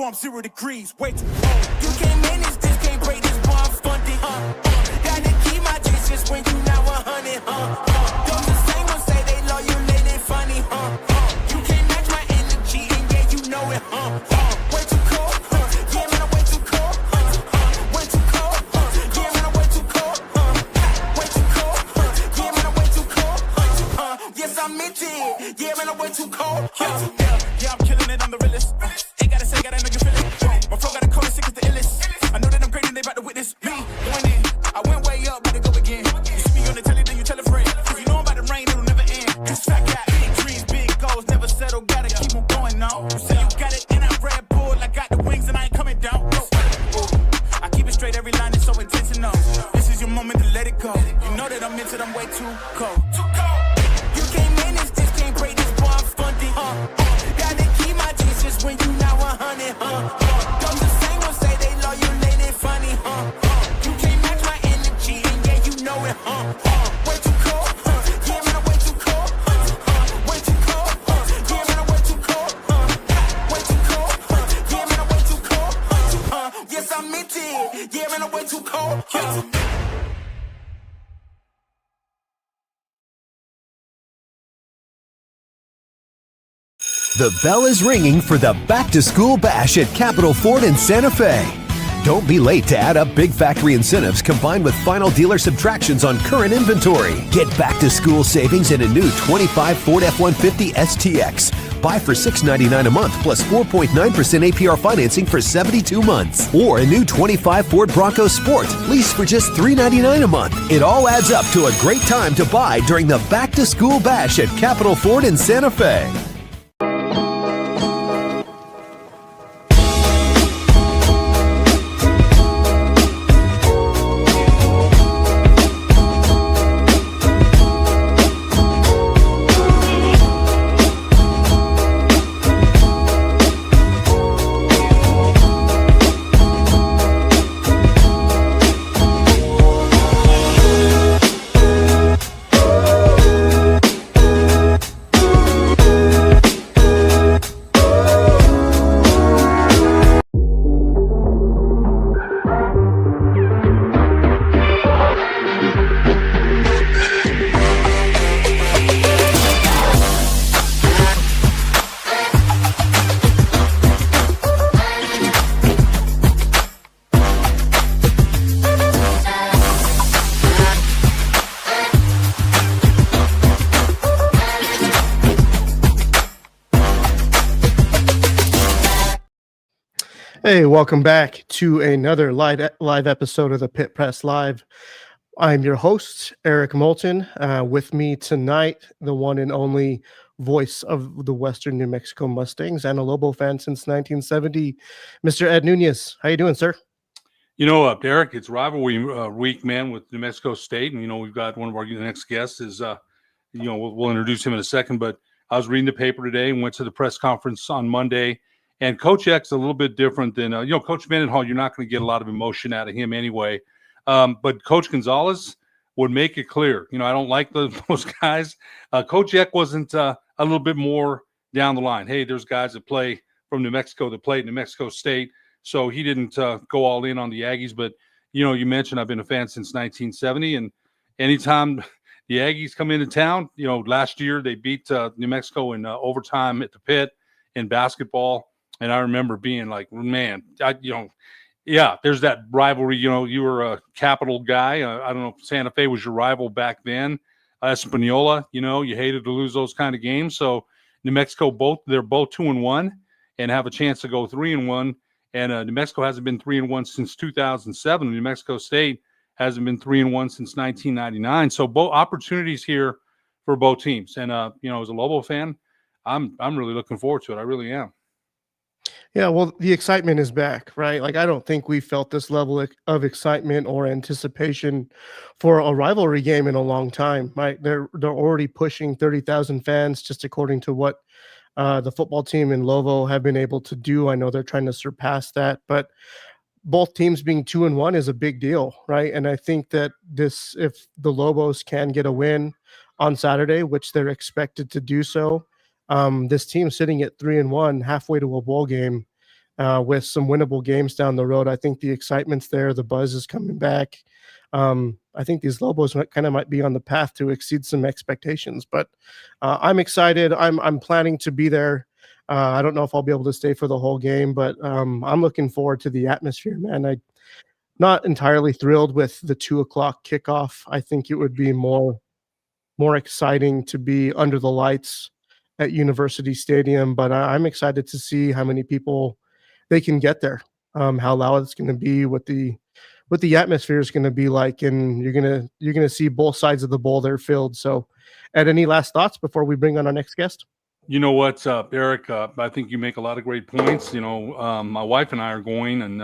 warm 0 degrees. Way too cold. You can't manage this, can't break this bomb funded. Gotta keep my distance when you not 100. Those the same ones say they love you, they funny. You can't match my energy, and yeah, you know it. Way too cold. Yeah, man, I'm way too cold. Way too cold. Yeah, man, I'm way too cold. Way too cold. Yeah, man, I'm way too cold. Yes, I meant it. Yeah, man, I'm way too cold. Yeah, I'm killing it, I'm the realest. Ain't gotta say, gotta know you feel it. My flow got a cold, sick as the illest. I know that I'm great and they about to witness me. Going in, I went way up, about to go again. You see me on the telly, then you tell a friend. If you know I'm about to rain, it'll never end. This fat got big dreams, big goals, never settle, gotta keep on going on. You say you got it, and I'm Red Bull, I got the wings and I ain't coming down. No. I keep it straight, every line is so intentional. This is your moment to let it go. You know that I'm into it, I'm way too cold. Too cold. You can't manage this, can't break this bomb funded. Gotta keep my distance when you not 100. Those the same ones say they love you, they funny. You can't match my energy, and yeah, you know it. Way too cold. Yeah, man, I'm way too cold. Way too cold. Yeah, man, I'm way too cold. Way too cold. Yeah, man, I'm way too cold. Yes, I meant it. Yeah, man, I'm way too cold. The bell is ringing for the Back to School Bash at Capitol Ford in Santa Fe. Don't be late to add up big factory incentives combined with final dealer subtractions on current inventory. Get back to school savings in a new 25 Ford F-150 STX. Buy for $699 a month plus 4.9% APR financing for 72 months. Or a new 25 Ford Bronco Sport. Lease for just $399 a month. It all adds up to a great time to buy during the Back to School Bash at Capitol Ford in Santa Fe. Hey, welcome back to another live episode of the Pit Press Live. I'm your host, Eric Moulton. With me tonight, the one and only voice of the Western New Mexico Mustangs and a Lobo fan since 1970, Mr. Ed Nunez. How you doing, sir? You know, Derek, it's rivalry week, man, with New Mexico State. And, we've got one of our next guests is, we'll introduce him in a second. But I was reading the paper today and went to the press conference on Monday. And Coach X a little bit different than, Coach Mendenhall, you're not going to get a lot of emotion out of him anyway. But Coach Gonzalez would make it clear. I don't like those guys. Coach X wasn't a little bit more down the line. Hey, there's guys that play from New Mexico that played New Mexico State. So he didn't go all in on the Aggies. But, you mentioned I've been a fan since 1970. And anytime the Aggies come into town, last year they beat New Mexico in overtime at the Pit in basketball. And I remember being like, man, there's that rivalry. You were a Capital guy. I don't know if Santa Fe was your rival back then. Espanola, you hated to lose those kind of games. So New Mexico, they're both 2-1 and have a chance to go 3-1. And New Mexico hasn't been 3-1 since 2007. New Mexico State hasn't been 3-1 since 1999. So both opportunities here for both teams. And as a Lobo fan, I'm really looking forward to it. I really am. Yeah, well, the excitement is back, right? Like, I don't think we felt this level of excitement or anticipation for a rivalry game in a long time, right? They're already pushing 30,000 fans, just according to what the football team in Lovo have been able to do. I know they're trying to surpass that, but both teams being 2-1 is a big deal, right? And I think that if the Lobos can get a win on Saturday, which they're expected to do so, this team sitting at 3-1, halfway to a bowl game, with some winnable games down the road. I think the excitement's there. The buzz is coming back. I think these Lobos might be on the path to exceed some expectations, but I'm excited. I'm planning to be there. I don't know if I'll be able to stay for the whole game, but I'm looking forward to the atmosphere, man. I not entirely thrilled with the 2 o'clock kickoff. I think it would be more exciting to be under the lights at University Stadium, but I'm excited to see how many people they can get there, how loud it's going to be, what the atmosphere is going to be like, and you're gonna see both sides of the bowl there filled. So, Ed, any last thoughts before we bring on our next guest? You know what, Eric? I think you make a lot of great points. My wife and I are going, and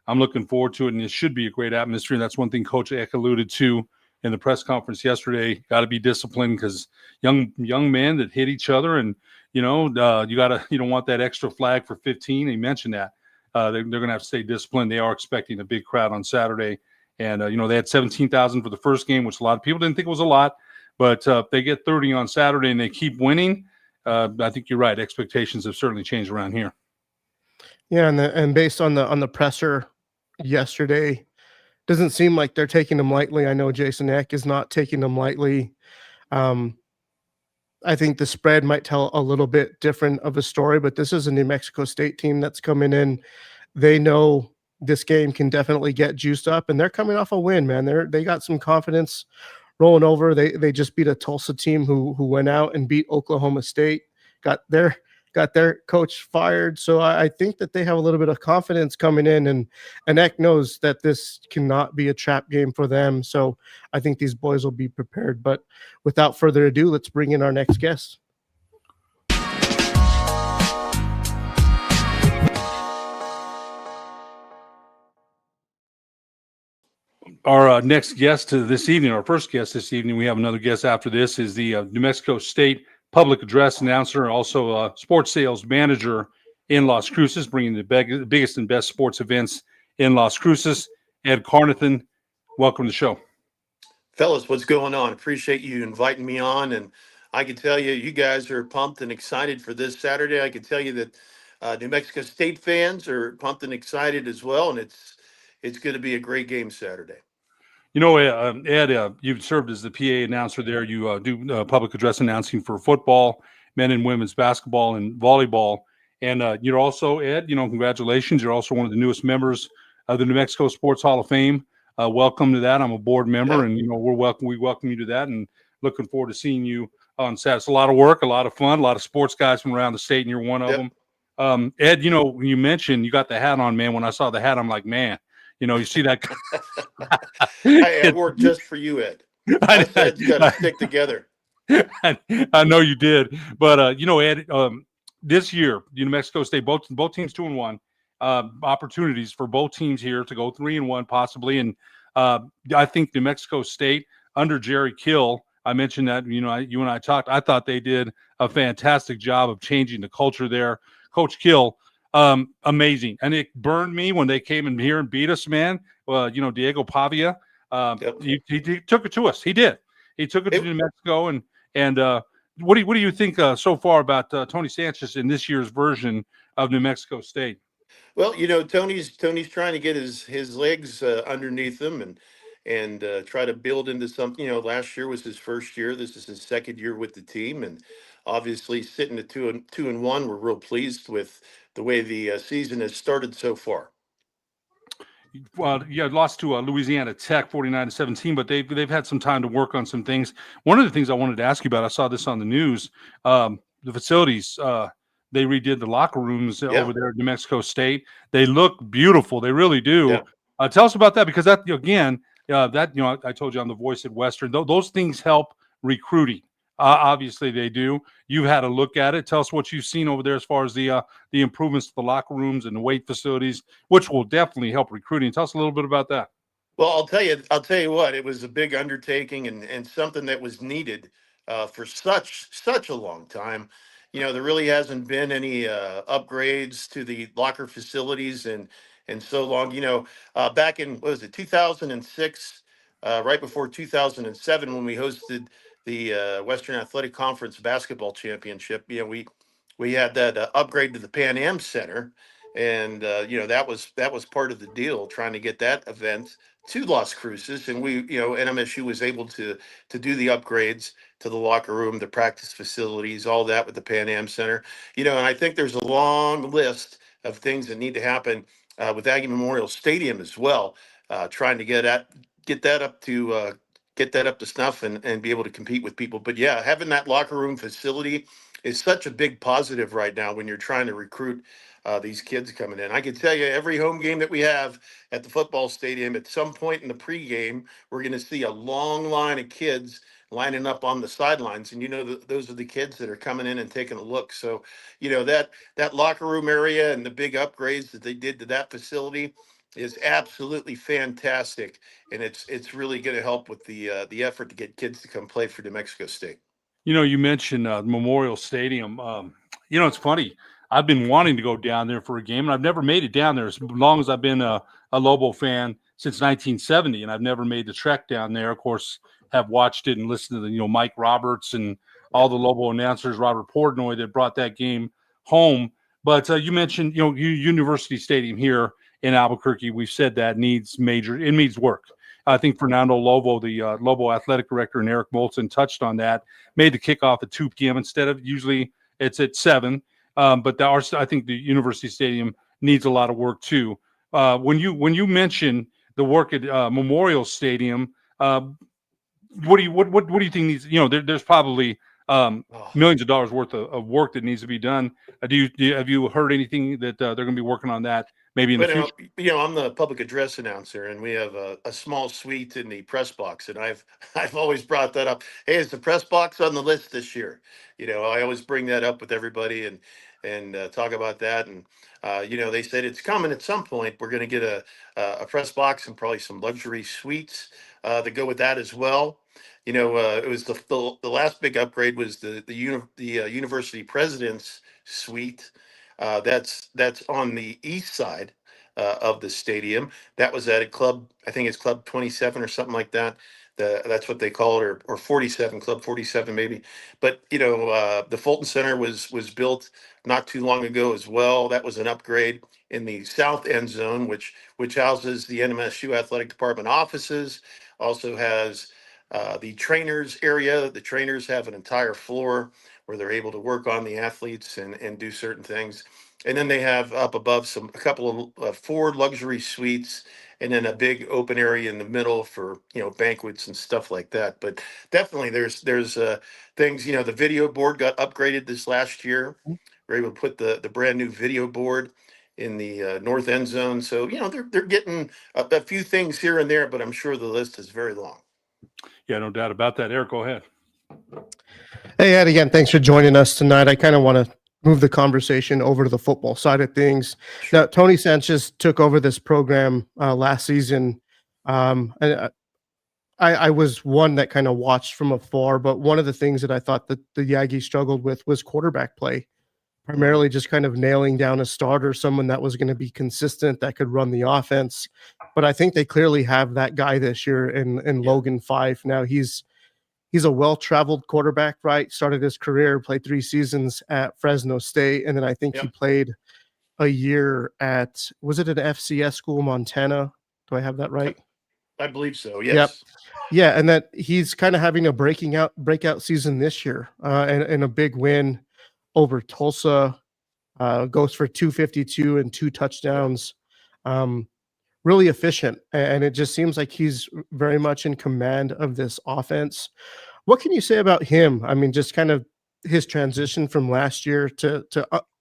I'm looking forward to it. And it should be a great atmosphere. And that's one thing Coach Eck alluded to in the press conference yesterday. Got to be disciplined because young men that hit each other, and you don't want that extra flag for 15. He mentioned that they're going to have to stay disciplined. They are expecting a big crowd on Saturday, and they had 17,000 for the first game, which a lot of people didn't think was a lot. But if they get 30 on Saturday and they keep winning, I think you're right. Expectations have certainly changed around here. Yeah, and based on the presser yesterday, doesn't seem like they're taking them lightly. I know Jason Eck is not taking them lightly. Um, I think the spread might tell a little bit different of a story, but this is a New Mexico State team that's coming in. They know this game can definitely get juiced up, and they're coming off a win, man. They got some confidence rolling over. They just beat a Tulsa team who went out and beat Oklahoma State, got their coach fired. So I think that they have a little bit of confidence coming in, and Eck knows that this cannot be a trap game for them. So I think these boys will be prepared. But without further ado, let's bring in our next guest. Our next guest this evening, our first guest this evening, we have another guest after this, is the New Mexico State public address announcer, also sports sales manager in Las Cruces, bringing the biggest and best sports events in Las Cruces. Ed Carnathan, welcome to the show. Fellas, what's going on? Appreciate you inviting me on. And I can tell you, you guys are pumped and excited for this Saturday. I can tell you that New Mexico State fans are pumped and excited as well. And it's going to be a great game Saturday. Ed, you've served as the PA announcer there. You do public address announcing for football, men and women's basketball, and volleyball. And you're also, Ed, congratulations. You're also one of the newest members of the New Mexico Sports Hall of Fame. Welcome to that. I'm a board member, and we welcome you to that, and looking forward to seeing you on Saturday. It's a lot of work, a lot of fun, a lot of sports guys from around the state, and you're one of them. Ed, you mentioned you got the hat on, man. When I saw the hat, I'm like, man. You see that? I worked just for you, Ed. I said you got to stick together. I know you did, but Ed, this year, New Mexico State, both teams 2-1, opportunities for both teams here to go 3-1 possibly, and I think New Mexico State under Jerry Kill. I mentioned that you and I talked. I thought they did a fantastic job of changing the culture there. Coach Kill. Amazing. And it burned me when they came in here and beat us, man. Diego Pavia, he took it to us. He did. He took it to New Mexico. And what do you think so far about Tony Sanchez in this year's version of New Mexico State? Well, Tony's trying to get his legs underneath him and try to build into something. Last year was his first year. This is his second year with the team, and obviously sitting at 2-1, we're real pleased with the way the season has started so far. Well, lost to Louisiana Tech 49-17, but they've had some time to work on some things. One of the things I wanted to ask you about, I saw this on the news, the facilities. They redid the locker rooms over there at New Mexico State. They look beautiful. They really do. Yeah. Tell us about that, because that, again, I told you I'm the voice at Western. Those things help recruiting. Obviously they do. You've had a look at it. Tell us what you've seen over there as far as the improvements to the locker rooms and the weight facilities, which will definitely help recruiting. Tell us a little bit about that. Well, I'll tell you what, it was a big undertaking and something that was needed for such a long time. There really hasn't been any upgrades to the locker facilities and so long. Back in, 2006, right before 2007, when we hosted the Western Athletic Conference basketball championship, we had that upgrade to the Pan Am Center, And that was part of the deal, trying to get that event to Las Cruces. And NMSU was able to do the upgrades to the locker room, the practice facilities, all that with the Pan Am Center. And I think there's a long list of things that need to happen with Aggie Memorial Stadium as well, trying to get that up to snuff and be able to compete with people. But yeah, having that locker room facility is such a big positive right now when you're trying to recruit these kids coming in. I can tell you, every home game that we have at the football stadium, at some point in the pregame, we're going to see a long line of kids lining up on the sidelines, and those are the kids that are coming in and taking a look. So, that locker room area and the big upgrades that they did to that facility is absolutely fantastic, and it's really going to help with the effort to get kids to come play for New Mexico State. You mentioned Memorial Stadium. It's funny. I've been wanting to go down there for a game, and I've never made it down there as long as I've been a Lobo fan since 1970, and I've never made the trek down there. Of course, have watched it and listened to the Mike Roberts and all the Lobo announcers, Robert Portnoy, that brought that game home. But you mentioned University Stadium here in Albuquerque. We've said that needs work. I think Fernando Lobo, the Lobo athletic director, and Eric Molson touched on that. Made the kickoff at 2 p.m. instead of usually it's at 7. But I think the University Stadium needs a lot of work too. When you mention the work at Memorial Stadium, what do you think needs? There's probably millions of dollars worth of work that needs to be done. Have you heard anything that they're going to be working on that maybe in the future? I'm the public address announcer, and we have a small suite in the press box, and I've always brought that up. Hey, is the press box on the list this year? I always bring that up with everybody and talk about that. And they said it's coming at some point. We're going to get a press box and probably some luxury suites that go with that as well. It was the last big upgrade was the university president's suite. That's on the east side of the stadium. That was at a club. I think it's Club 27 or something like that. That's what they call it, or 47, Club 47 maybe. But the Fulton Center was built not too long ago as well. That was an upgrade in the south end zone, which houses the NMSU athletic department offices. Also has the trainers area. The trainers have an entire floor where they're able to work on the athletes and do certain things. And then they have up above a couple of 4 luxury suites, and then a big open area in the middle for banquets and stuff like that. But definitely there's things. The video board got upgraded this last year. We're able to put the brand new video board in the north end zone. So they're getting a few things here and there, but I'm sure the list is very long. Yeah, no doubt about that. Eric, go ahead. Hey, Ed, again, thanks for joining us tonight. I kind of want to move the conversation over to the football side of things. Sure. Now, Tony Sanchez took over this program last season. And I was one that kind of watched from afar, but one of the things that I thought that the Aggies struggled with was quarterback play, primarily just kind of nailing down a starter, someone that was going to be consistent, that could run the offense. But I think they clearly have that guy this year in Logan Fife. Now he's a well-traveled quarterback, right? Started his career, played 3 seasons at Fresno State, and then I think he played a year at, was it an FCS school, Montana? Do I have that right? I believe so. Yes. Yep. Yeah, and that he's kind of having a breakout season this year, and a big win over Tulsa. Goes for 252 and 2 touchdowns. Really efficient, and it just seems like he's very much in command of this offense. What can you say about him? I mean, just kind of his transition from last year to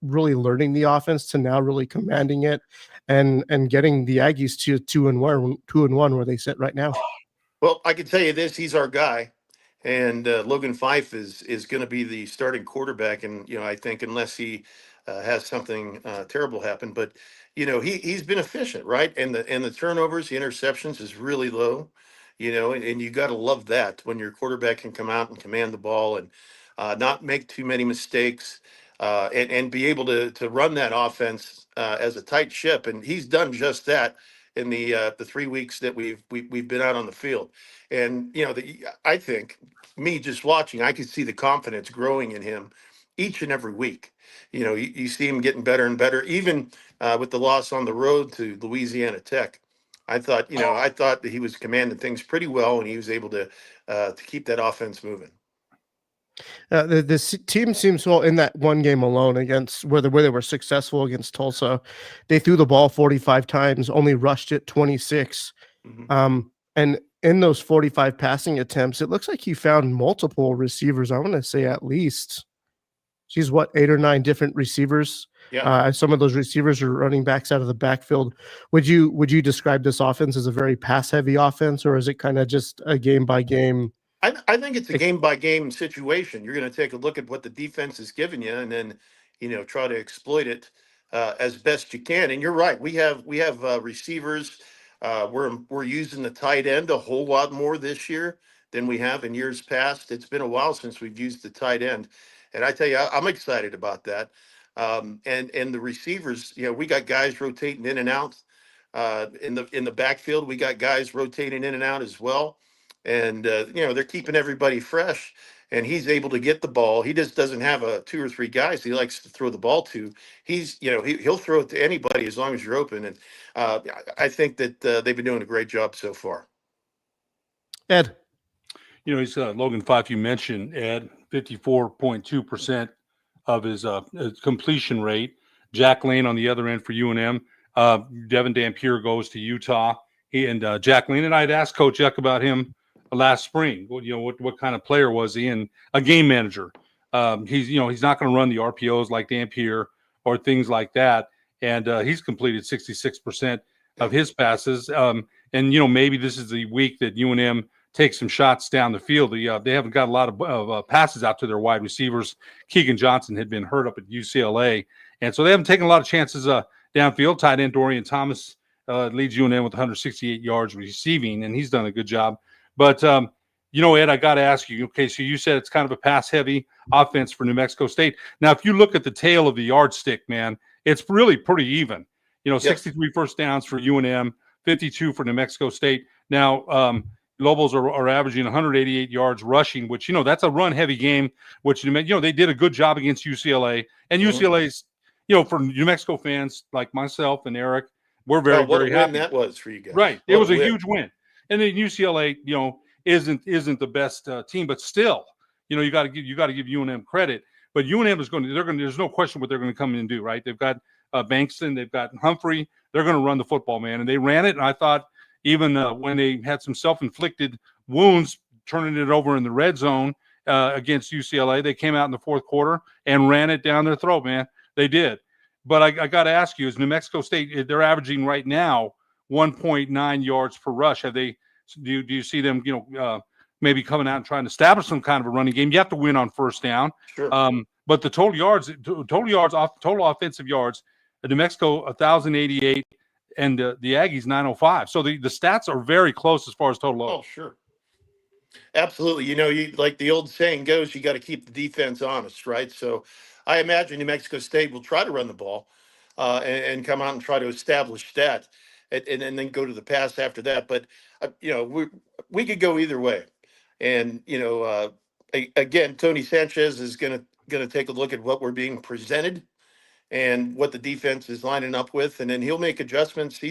really learning the offense to now really commanding it, and getting the Aggies to 2-1 where they sit right now. Well, I can tell you this: he's our guy, and Logan Fife is going to be the starting quarterback. And I think unless he has something terrible happen, but he's been efficient, right? And the turnovers, the interceptions is really low, and you got to love that when your quarterback can come out and command the ball and not make too many mistakes, and be able to run that offense as a tight ship. And he's done just that in the 3 weeks that we've been out on the field. And I think, me just watching, I could see the confidence growing in him each and every week. You see him getting better and better, even with the loss on the road to Louisiana Tech. I thought that he was commanding things pretty well, and he was able to keep that offense moving. The team seems well in that one game alone against where they were successful against Tulsa. They threw the ball 45 times, only rushed it 26. And in those 45 passing attempts, it looks like he found multiple receivers. I want to say at least, she's 8 or 9 different receivers. Yeah. Some of those receivers are running backs out of the backfield. Would you describe this offense as a very pass heavy offense, or is it kind of just a game by game? I think it's a game by game situation. You're going to take a look at what the defense is giving you, and then try to exploit it as best you can. And you're right. We have receivers. We're using the tight end a whole lot more this year than we have in years past. It's been a while since we've used the tight end, and I tell you, I'm excited about that. And the receivers, we got guys rotating in and out in the backfield. We got guys rotating in and out as well. And they're keeping everybody fresh, and he's able to get the ball. He just doesn't have 2 or 3 guys he likes to throw the ball to. He'll throw it to anybody as long as you're open. And I think that they've been doing a great job so far. Ed, he's Logan Fife. You mentioned Ed, 54.2% of his completion rate. Jack Lane on the other end for UNM. Devin Dampier goes to Utah. He and Jack Lane, and I'd asked Coach Eck about him last spring. What kind of player was he? And a game manager. He's not going to run the RPOs like Dampier or things like that. And he's completed 66% of his passes. And maybe this is the week that UNM takes some shots down the field. They haven't got a lot of passes out to their wide receivers. Keegan Johnson had been hurt up at UCLA, and so they haven't taken a lot of chances downfield. Tight end Dorian Thomas leads UNM with 168 yards receiving, and he's done a good job. But, Ed, I got to ask you, okay, so you said it's kind of a pass-heavy offense for New Mexico State. Now, if you look at the tail of the yardstick, man, it's really pretty even. 63 first downs for UNM, 52 for New Mexico State. Now, Lobos are averaging 188 yards rushing, which, that's a run-heavy game, which, they did a good job against UCLA. And UCLA's, for New Mexico fans like myself and Eric, we're very, very happy. That was for you guys. Right. It was a huge win. And then UCLA, isn't the best team, but still, you got to give UNM credit. But UNM is there's no question what they're going to come in and do, right? They've got Bankston, they've got Humphrey. They're going to run the football, man. And they ran it. And I thought even when they had some self-inflicted wounds, turning it over in the red zone against UCLA, they came out in the fourth quarter and ran it down their throat, man. They did. But I got to ask you, is New Mexico State, they're averaging right now 1.9 yards per rush. Do you see them, maybe coming out and trying to establish some kind of a running game? You have to win on first down. Sure. But the total offensive yards, New Mexico 1,088, and the Aggies 905. So the stats are very close as far as total. Oh, sure. Absolutely. You like the old saying goes, you got to keep the defense honest, right? So I imagine New Mexico State will try to run the ball and come out and try to establish that and then go to the pass after that. But, we could go either way. And, again, Tony Sanchez is going to take a look at what we're being presented and what the defense is lining up with, and then he'll make adjustments.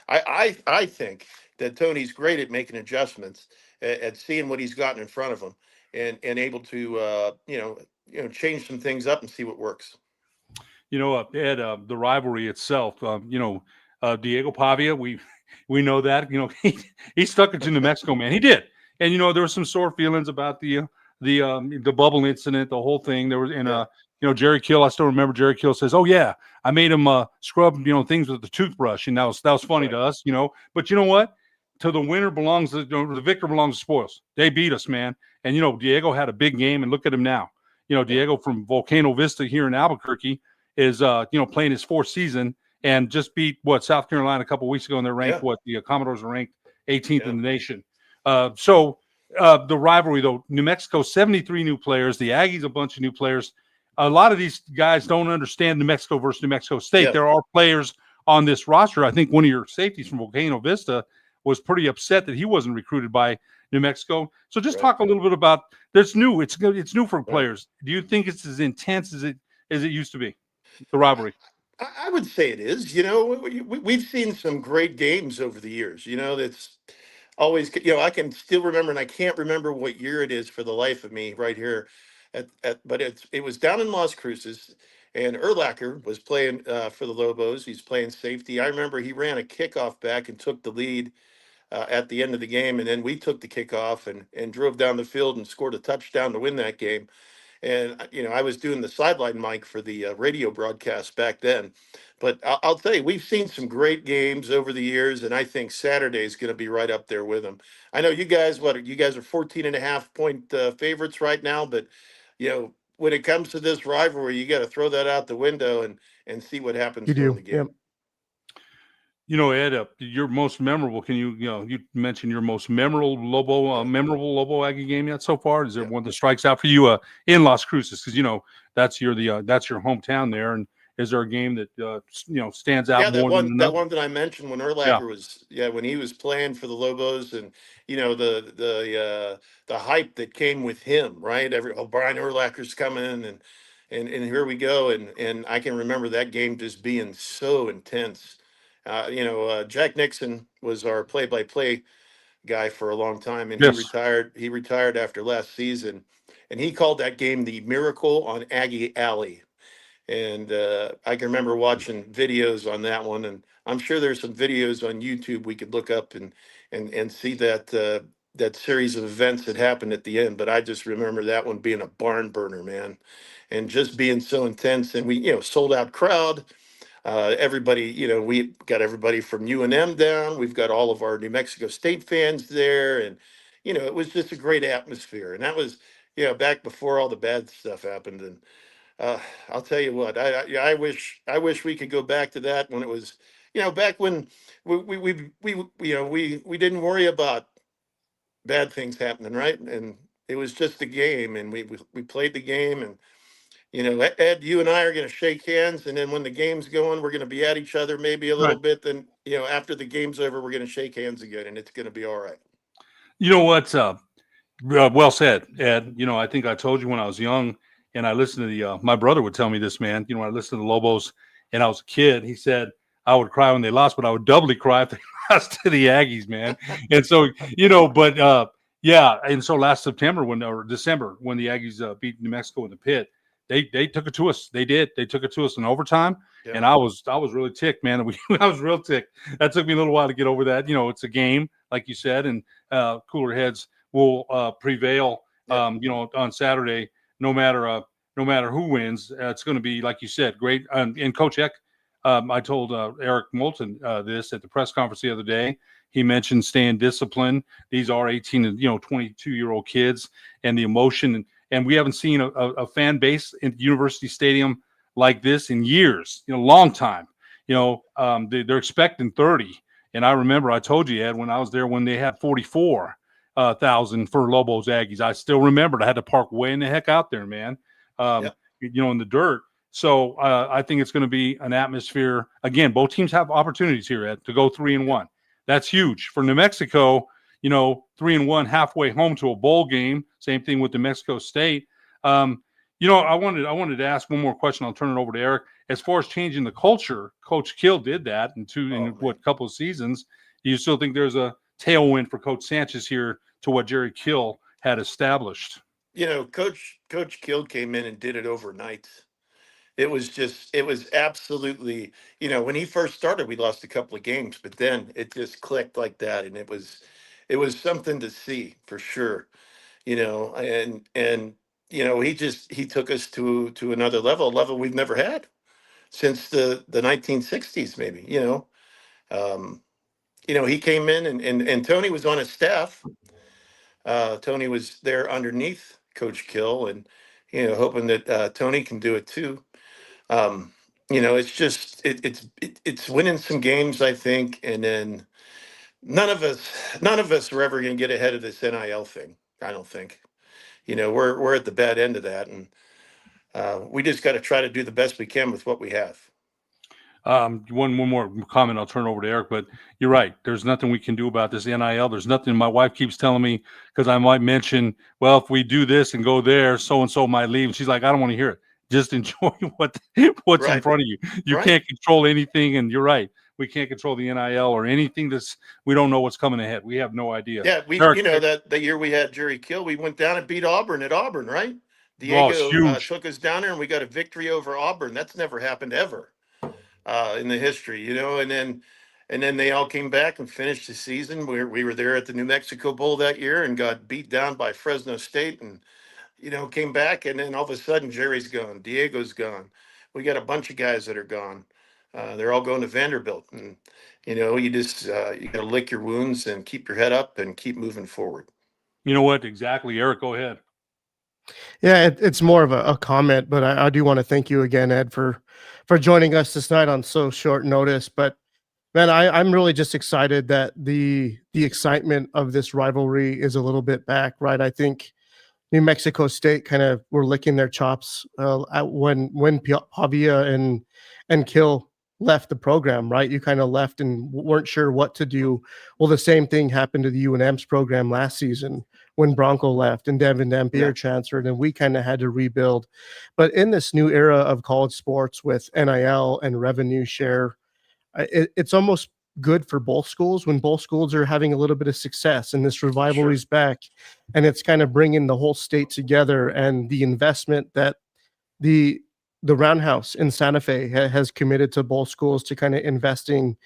I think that Tony's great at making adjustments, at seeing what he's gotten in front of him and able to, change some things up and see what works. Ed, the rivalry itself, Diego Pavia, we know that, he stuck it to New Mexico, man. He did. And, there were some sore feelings about the bubble incident, the whole thing. There was, Jerry Kill, I still remember Jerry Kill says, oh yeah, I made him scrub, things with the toothbrush. And that was funny to us, but you know what? To the winner belongs, the victor belongs the spoils. They beat us, man. And, Diego had a big game, and look at him now. Diego from Volcano Vista here in Albuquerque is, playing his 4th season and just beat South Carolina a couple of weeks ago. And they're ranked, the Commodores are ranked 18th in the nation. So the rivalry, though, New Mexico, 73 new players, the Aggies, a bunch of new players. A lot of these guys don't understand New Mexico versus New Mexico State. Yeah. There are players on this roster. I think one of your safeties from Volcano Vista was pretty upset that he wasn't recruited by New Mexico. So just Right. talk a little bit about this new. It's new for Right. players. Do you think it's as intense as it used to be? The rivalry. I would say it is. We've seen some great games over the years. That's always. I can still remember, and I can't remember what year it is for the life of me right here. But it was down in Las Cruces, and Urlacher was playing for the Lobos. He's playing safety. I remember he ran a kickoff back and took the lead at the end of the game, and then we took the kickoff and drove down the field and scored a touchdown to win that game. And I was doing the sideline mic for the radio broadcast back then. But I'll tell you, we've seen some great games over the years, and I think Saturday is going to be right up there with them. I know you guys, you guys are 14.5 point favorites right now, but when it comes to this rivalry, you got to throw that out the window and see what happens You during do. the Yeah. game. Ed, your most memorable. Can you mention your most memorable Lobo Aggie game yet so far? Is there one that strikes out for you in Las Cruces? Because that's your hometown there, and is there a game that stands out more than That another? one that I mentioned when Yeah. Urlacher was when he was playing for the Lobos, and the hype that came with him, right? Brian Urlacher's coming, and here we go, and I can remember that game just being so intense. Jack Nixon was our play-by-play guy for a long time, and he Yes. retired. He retired after last season, and he called that game the Miracle on Aggie Alley. And I can remember watching videos on that one, and I'm sure there's some videos on YouTube we could look up and see that series of events that happened at the end. But I just remember that one being a barn burner, man, and just being so intense. And we, sold out crowd. Everybody, we got everybody from UNM down. We've got all of our New Mexico State fans there, and it was just a great atmosphere. And that was, back before all the bad stuff happened. And I'll tell you what, I wish we could go back to that when it was, back when we didn't worry about bad things happening, right? And it was just a game, and we played the game, and Ed, you and I are going to shake hands, and then when the game's going, we're going to be at each other maybe a little Right. bit. Then after the game's over, we're going to shake hands again, and it's going to be all right. You know what? Well said, Ed. I think I told you when I was young, and I listened to my brother would tell me this, man. I listened to the Lobos, and I was a kid. He said I would cry when they lost, but I would doubly cry if they lost to the Aggies, man. And so, but yeah. And so last September or December when the Aggies beat New Mexico in the pit, they took it to us. They did. They took it to us in overtime, Yeah. and I was really ticked, man. I was real ticked. That took me a little while to get over that. It's a game, like you said, and cooler heads will prevail. Yeah. On Saturday, no matter who wins, it's going to be, like you said, great. And Coach Eck, I told Eric Moulton this at the press conference the other day. He mentioned staying disciplined. These are 18 and 22-year-old kids, and the emotion. And we haven't seen a fan base in the University Stadium like this in years. Long time. They're expecting 30. And I remember I told you, Ed, when I was there when they had 44,000 for Lobos Aggies. I still remembered I had to park way in the heck out there, man. In the dirt. So I think it's going to be an atmosphere. Again, both teams have opportunities here, Ed, to go 3-1. That's huge for New Mexico. 3-1 halfway home to a bowl game. Same thing with New Mexico State. I wanted to ask one more question. I'll turn it over to Eric. As far as changing the culture, Coach Kill did that in couple of seasons. Do you still think there's a tailwind for Coach Sanchez here to what Jerry Kill had established? Coach Kill came in and did it overnight. It was absolutely, when he first started, we lost a couple of games, but then it just clicked like that. And it was something to see for sure, and he took us to another level, a level we've never had since the 1960s, maybe. He came in and Tony was on his staff. Tony was there underneath Coach Kill, and hoping that Tony can do it too. It's just it's winning some games, I think, and then none of us are ever going to get ahead of this NIL thing. I don't think. We're at the bad end of that, and we just got to try to do the best we can with what we have. One more comment, I'll turn it over to Eric, but you're right. There's nothing we can do about this NIL. There's nothing. My wife keeps telling me, because I might mention, well, if we do this and go there, so-and-so might leave. And she's like, I don't want to hear it. Just enjoy what's Right. in front of you. You Right. can't control anything. And you're right. We can't control the NIL or anything we don't know what's coming ahead. We have no idea. Yeah, Eric, that the year we had Jerry Kill, we went down and beat Auburn at Auburn, right? oh, it's Diego huge. took us down there, and we got a victory over Auburn. That's never happened ever in the history, and then they all came back and finished the season. We were there at the New Mexico Bowl that year and got beat down by Fresno State, and came back, and then all of a sudden Jerry's gone, Diego's gone. We got a bunch of guys that are gone. They're all going to Vanderbilt, and you just you got to lick your wounds and keep your head up and keep moving forward. You know what? Exactly. Eric, go ahead. Yeah, it's more of a comment, but I do want to thank you again, Ed, for joining us this night on so short notice. But man, I'm really just excited that the excitement of this rivalry is a little bit back, right? I think New Mexico State kind of were licking their chops when Pavia and Kill left the program, right? You kind of left and weren't sure what to do. Well, the same thing happened to the UNM's program last season when Bronco left and Devin Dampier transferred, and we kind of had to rebuild. But in this new era of college sports with NIL and revenue share, it's almost good for both schools when both schools are having a little bit of success and this rivalry's back, and it's kind of bringing the whole state together. And the investment that the Roundhouse in Santa Fe has committed to both schools to kind of investing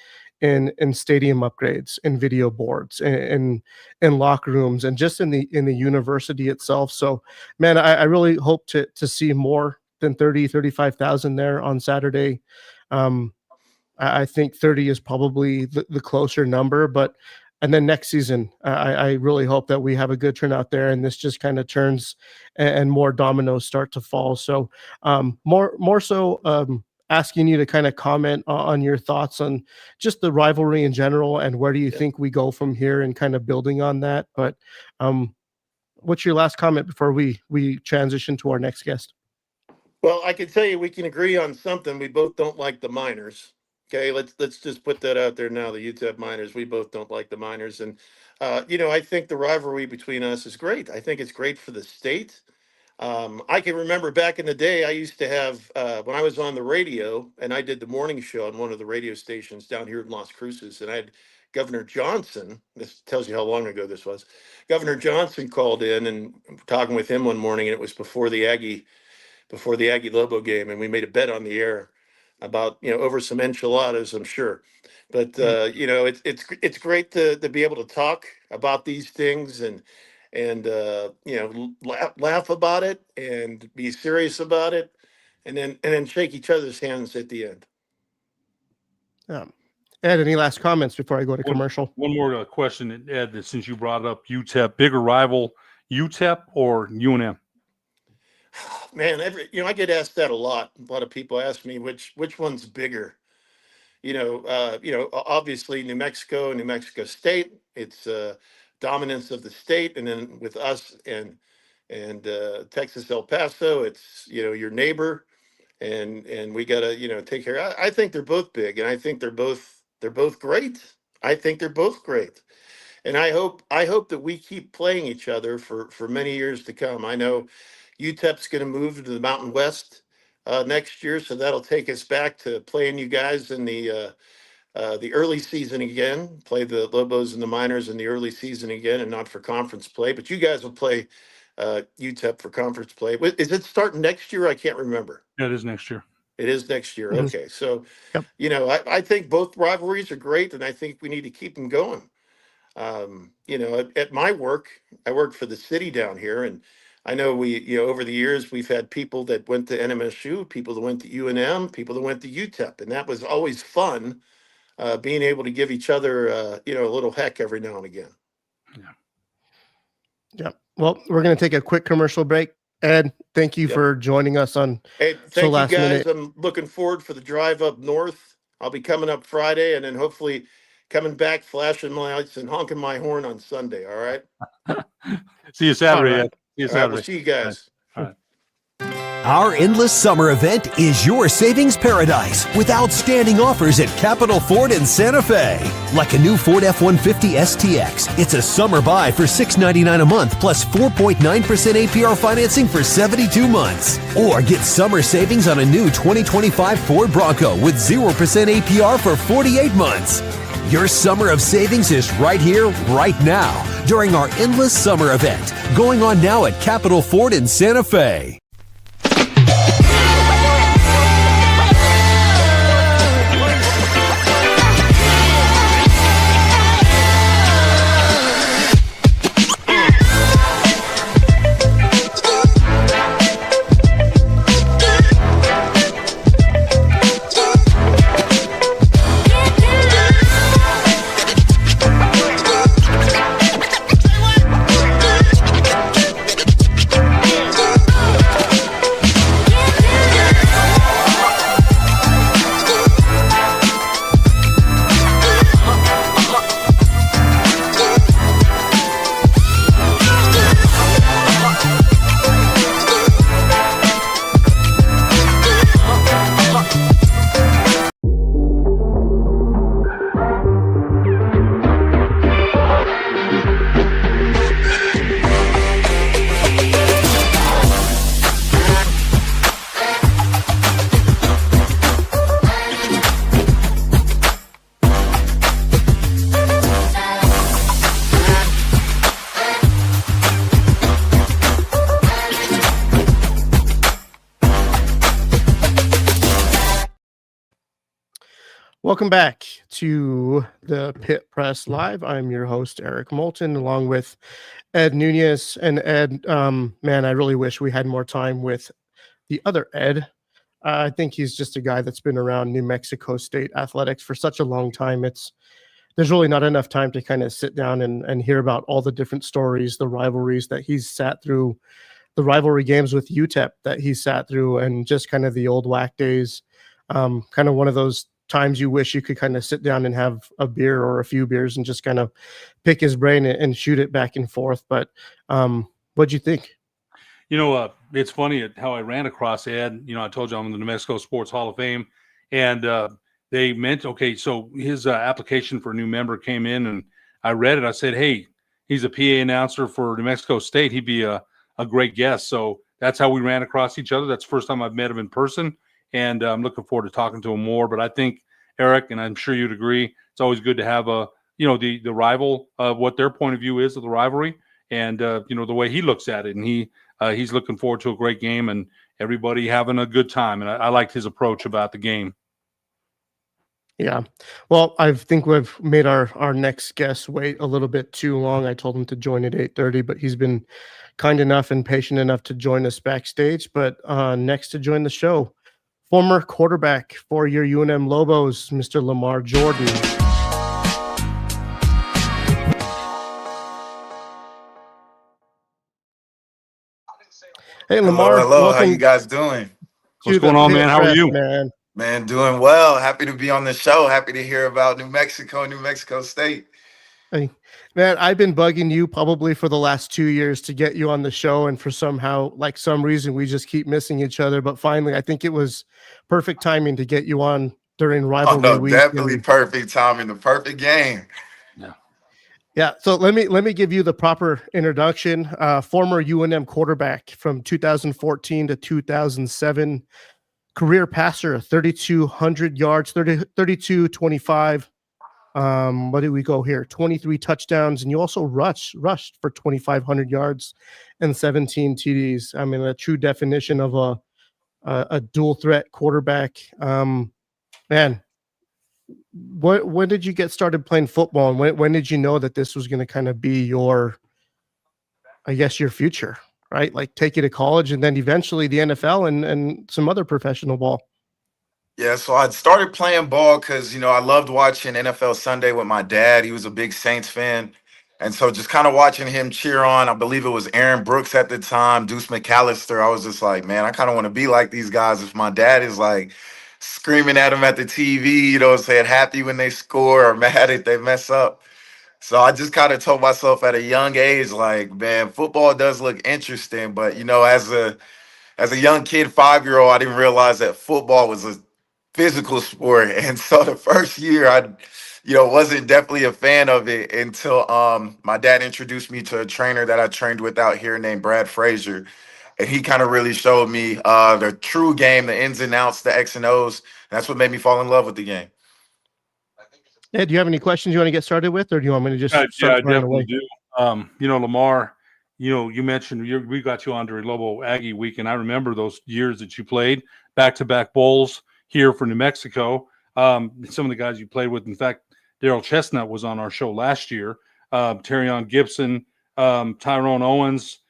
in stadium upgrades, in video boards, in locker rooms, and just in the university itself. So man, I really hope to see more than 35,000 there on Saturday. I think 30 is probably the closer number, and then next season, I really hope that we have a good turnout there, and this just kind of turns and more dominoes start to fall. So more so asking you to kind of comment on your thoughts on just the rivalry in general, and where do you think we go from here, and kind of building on that. But what's your last comment before we transition to our next guest? Well, I can tell you we can agree on something. We both don't like the Miners. Okay, let's just put that out there now. The UTEP Miners, we both don't like the Miners, and I think the rivalry between us is great. I think it's great for the state. I can remember back in the day, I used to have when I was on the radio, and I did the morning show on one of the radio stations down here in Las Cruces, and I had Governor Johnson. This tells you how long ago this was. Governor Johnson called in, and talking with him one morning, and it was before the Aggie Lobo game, and we made a bet on the air about over some enchiladas, I'm sure. But it's great to be able to talk about these things and laugh about it and be serious about it, and then shake each other's hands at the end. Ed, any last comments before I go to commercial? One more question, Ed, since you brought up UTEP, bigger rival, UTEP or UNM? Man, I get asked that a lot. A lot of people ask me which one's bigger. Obviously New Mexico State. It's dominance of the state, and then with us and Texas El Paso, it's your neighbor, and we gotta take care. I think they're both big, and I think they're both great. I think they're both great. And I hope that we keep playing each other for many years to come. I know UTEP's going to move to the Mountain West next year, so that'll take us back to playing you guys in the early season again. Play the Lobos and the Miners in the early season again, and not for conference play. But you guys will play UTEP for conference play. Is it starting next year? I can't remember. Yeah, it is next year. It is next year. Mhm. Okay, so Yep. I think both rivalries are great, and I think we need to keep them going. At my work, I work for the city down here, and I know over the years we've had people that went to NMSU, people that went to UNM, people that went to UTEP, and that was always fun, being able to give each other a little heck every now and again. Yeah. Well, we're going to take a quick commercial break. Ed, thank you for joining us on. Hey, So thank you last guys. minute. I'm looking forward for the drive up north. I'll be coming up Friday, and then hopefully coming back, flashing my lights and honking my horn on Sunday. All right. See you Saturday. All right. Ed. See you All right, Saturday. we'll see you guys. All right. Our Endless Summer event is your savings paradise with outstanding offers at Capital Ford in Santa Fe. Like a new Ford F-150 STX, it's a summer buy for $699 a month plus 4.9% APR financing for 72 months. Or get summer savings on a new 2025 Ford Bronco with 0% APR for 48 months. Your summer of savings is right here, right now, during our Endless Summer event, going on now at Capital Ford in Santa Fe. Welcome back to the Pit Press Live. I'm your host, Eric Moulton, along with Ed Nunez. And Ed, man, I really wish we had more time with the other Ed. I think he's just a guy that's been around New Mexico State athletics for such a long time. There's really not enough time to kind of sit down and hear about all the different stories, the rivalries that he's sat through, the rivalry games with UTEP that he sat through, and just kind of the old WAC days. Kind of one of those times you wish you could kind of sit down and have a beer or a few beers and just kind of pick his brain and shoot it back and forth. But what'd you think? It's funny how I ran across Ed. I told you I'm in the New Mexico Sports Hall of Fame, and they meant, okay, so his application for a new member came in, and I read it. I said, hey, he's a PA announcer for New Mexico State. He'd be a great guest. So that's how we ran across each other. That's the first time I've met him in person. And I'm looking forward to talking to him more. But I think, Eric, and I'm sure you'd agree, it's always good to have the rival, what their point of view is of the rivalry, and the way he looks at it. And he's looking forward to a great game and everybody having a good time. And I liked his approach about the game. Yeah. Well, I think we've made our next guest wait a little bit too long. I told him to join at 8:30, but he's been kind enough and patient enough to join us backstage. But next to join the show, former quarterback for your UNM Lobos, Mr. Lamar Jordan. Hey, Lamar. Hello. How you guys doing? What's going on, man? How are you? Man, doing well. Happy to be on the show. Happy to hear about New Mexico State. Hey, man, I've been bugging you probably for the last 2 years to get you on the show, and for some reason, we just keep missing each other. But finally, I think it was perfect timing to get you on during rivalry week. Definitely perfect timing, the perfect game. Yeah. So let me give you the proper introduction. Former UNM quarterback from 2014 to 2007, career passer, 3,200 yards, 32-25. What did we go here? 23 touchdowns, and you also rushed for 2,500 yards and 17 TDs. I mean, a true definition of a dual threat quarterback. Man, when did you get started playing football, and when did you know that this was going to kind of be your future, right? Like take you to college and then eventually the NFL and some other professional ball. Yeah, so I started playing ball because, I loved watching NFL Sunday with my dad. He was a big Saints fan. And so just kind of watching him cheer on, I believe it was Aaron Brooks at the time, Deuce McAllister. I was just like, man, I kind of want to be like these guys. If my dad is like screaming at them at the TV, saying happy when they score or mad if they mess up. So I just kind of told myself at a young age, like, man, football does look interesting. But, as a young kid, 5-year-old, I didn't realize that football was a physical sport. And so the first year wasn't definitely a fan of it until my dad introduced me to a trainer that I trained with out here named Brad Frazier. And he kind of really showed me the true game, the ins and outs, the X and O's. And that's what made me fall in love with the game. Ed, do you have any questions you want to get started with, or do you want me to just Yeah, start I firing definitely away? do. Lamar, you mentioned we got you under Lobo Aggie week, and I remember those years that you played back-to-back bowls here for New Mexico. Some of the guys you played with, in fact, Daryl Chestnut was on our show last year. Terrion Gibson, Tyrone Owens,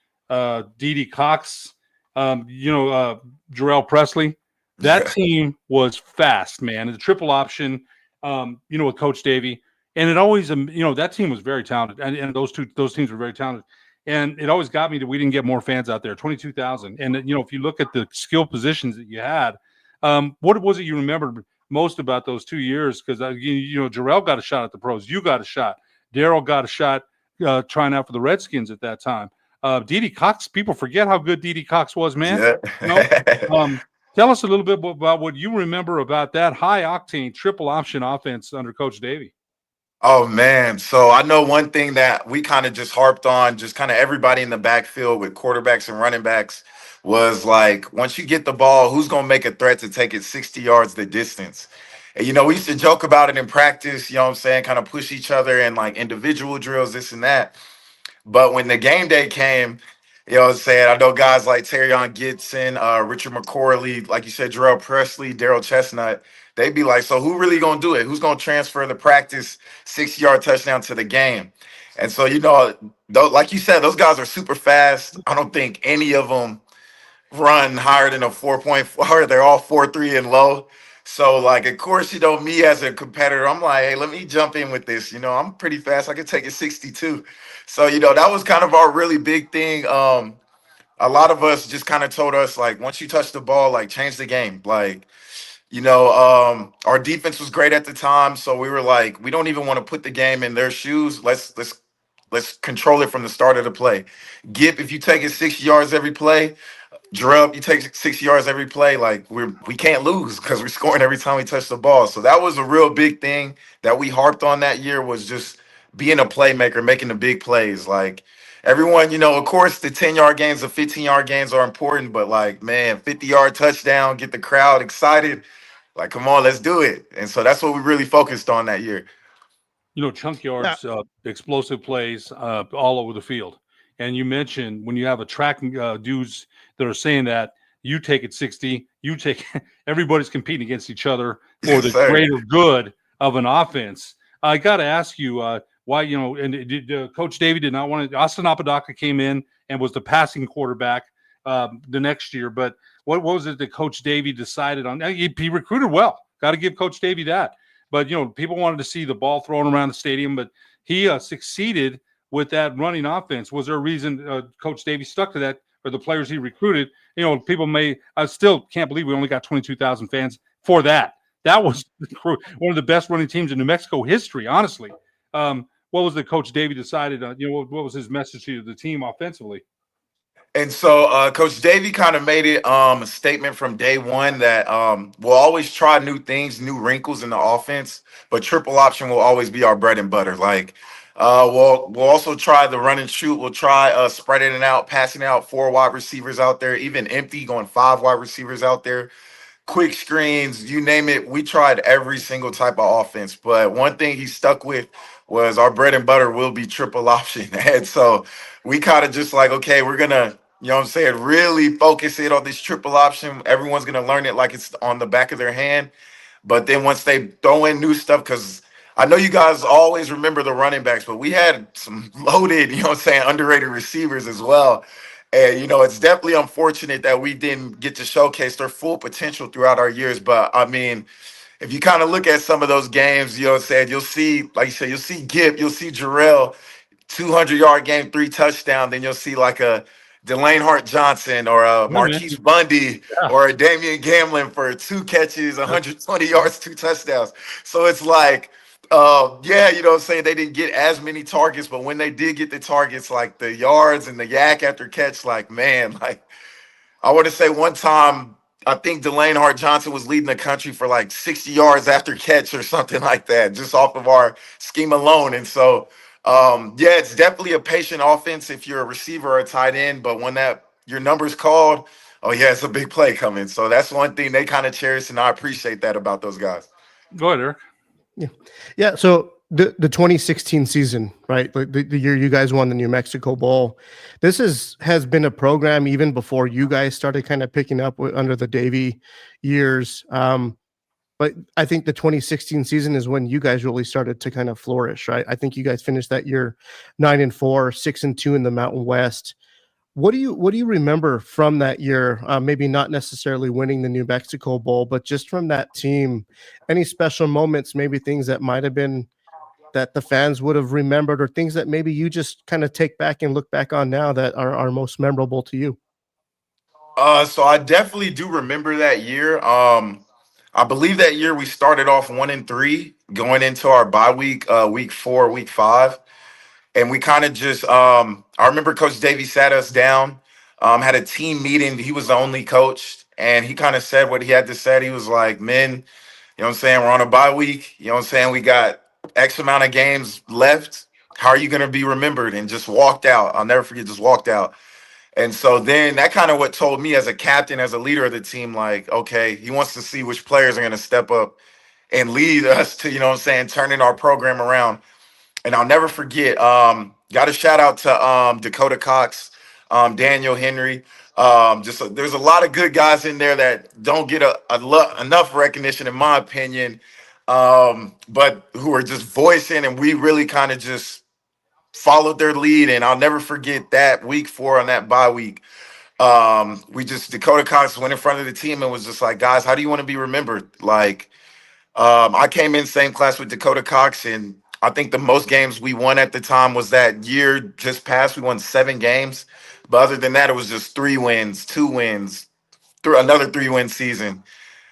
Dede Cox, Jarrell Presley. That team was fast, man. The triple option, with Coach Davey. And it always, that team was very talented, and those teams were very talented. And it always got me that we didn't get more fans out there, 22,000. And if you look at the skill positions that you had, what was it you remembered most about those 2 years? Because Jarrell got a shot at the pros, you got a shot, Daryl got a shot trying out for the Redskins at that time. Dede Cox, people forget how good Dede Cox was, man. Yeah. Tell us a little bit about what you remember about that high octane triple option offense under Coach Davey. Oh man. So I know one thing that we kind of just harped on, just kind of everybody in the backfield with quarterbacks and running backs, was like, once you get the ball, who's going to make a threat to take it 60 yards the distance? And, we used to joke about it in practice, you know what I'm saying? Kind of push each other in like individual drills, this and that. But when the game day came, you know what I'm saying? I know guys like Terrion Gibson, Richard McCorley, like you said, Jarrell Presley, Daryl Chestnut, they'd be like, so who really going to do it? Who's going to transfer the practice 60-yard touchdown to the game? And so, like you said, those guys are super fast. I don't think any of them run higher than a 4.4. They're all 4.3 and low. So, like, of course, me as a competitor, I'm like, hey, let me jump in with this. I'm pretty fast. I can take it 62. So, that was kind of our really big thing. A lot of us just kind of told us, like, once you touch the ball, like, change the game. Like, our defense was great at the time. So we were like, we don't even want to put the game in their shoes. Let's control it from the start of the play. Gip, if you take it 60 yards every play, Drew, you take 60 yards every play, like we can't lose because we're scoring every time we touch the ball. So that was a real big thing that we harped on that year, was just being a playmaker, making the big plays. Like everyone, of course, the 10-yard gains, the 15-yard gains are important, but like, man, 50-yard touchdown, get the crowd excited. Like, come on, let's do it. And so that's what we really focused on that year. Chunk yards, explosive plays all over the field. And you mentioned when you have a tracking dudes that are saying that, you take it 60, everybody's competing against each other for the greater good of an offense. I got to ask you why, Coach Davey did not want to. Austin Apodaca came in and was the passing quarterback the next year. But what was it that Coach Davey decided on? He recruited well. Got to give Coach Davey that. But, people wanted to see the ball thrown around the stadium, but he succeeded with that running offense. Was there a reason Coach Davey stuck to that, or the players he recruited? People I still can't believe we only got 22,000 fans for that. That was one of the best running teams in New Mexico history, honestly. What was the Coach Davey decided? What was his message to the team offensively? And so Coach Davey kind of made it a statement from day one that we'll always try new things, new wrinkles in the offense, but triple option will always be our bread and butter. Like we'll also try the run and shoot. We'll try spreading it out, passing out 4 wide receivers out there, even empty, going 5 wide receivers out there. Quick screens, you name it. We tried every single type of offense, but one thing he stuck with was our bread and butter will be triple option. And so we kind of just like, okay, we're going to, really focus it on this triple option. Everyone's going to learn it like it's on the back of their hand. But then once they throw in new stuff, because I know you guys always remember the running backs, but we had some loaded, underrated receivers as well. And, it's definitely unfortunate that we didn't get to showcase their full potential throughout our years. But, I mean, if you kind of look at some of those games, you'll see, like you said, you'll see Gip, you'll see Jarrell, 200-yard game, 3 touchdowns. Then you'll see like a Delane Hart-Johnson or a Marquise Bundy or a Damian Gamlin for 2 catches, 120 yards, 2 touchdowns. So it's like, they didn't get as many targets, but when they did get the targets, like the yards and the yak after catch, like, man, like I want to say one time, I think Delane Hart Johnson was leading the country for like 60 yards after catch or something like that, just off of our scheme alone. And so, yeah, it's definitely a patient offense if you're a receiver or a tight end. But when that your number's called, oh yeah, it's a big play coming. So that's one thing they kind of cherish, and I appreciate that about those guys. Go ahead, Eric. Yeah. Yeah. So the 2016 season, right? Like the year you guys won the New Mexico Bowl. This has been a program even before you guys started kind of picking up under the Davey years. But I think the 2016 season is when you guys really started to kind of flourish, right? I think you guys finished that year 9-4, 6-2 in the Mountain West. What do you remember from that year? Maybe not necessarily winning the New Mexico Bowl, but just from that team, any special moments, maybe things that might have been that the fans would have remembered, or things that maybe you just kind of take back and look back on now that are most memorable to you? So I definitely do remember that year. I believe that year we started off 1-3 going into our bye week, week 4, week 5. And we kind of just I remember Coach Davey sat us down, had a team meeting. He was the only coach, and he kind of said what he had to say. He was like, men, you know what I'm saying, we're on a bye week. You know what I'm saying? We got X amount of games left. How are you going to be remembered? And just walked out. I'll never forget, just walked out. And so then that kind of what told me as a captain, as a leader of the team, like, okay, he wants to see which players are going to step up and lead us to, you know what I'm saying, turning our program around. And I'll never forget, got a shout out to Dakota Cox, Daniel Henry. There's a lot of good guys in there that don't get enough recognition, in my opinion, but who are just voicing, and we really kind of just followed their lead. And I'll never forget that week 4 on that bye week. Dakota Cox went in front of the team and was just like, guys, how do you want to be remembered? Like, I came in same class with Dakota Cox, and I think the most games we won at the time was that year just past. We won 7 games. But other than that, it was just 3 wins, 2 wins, through another 3-win season.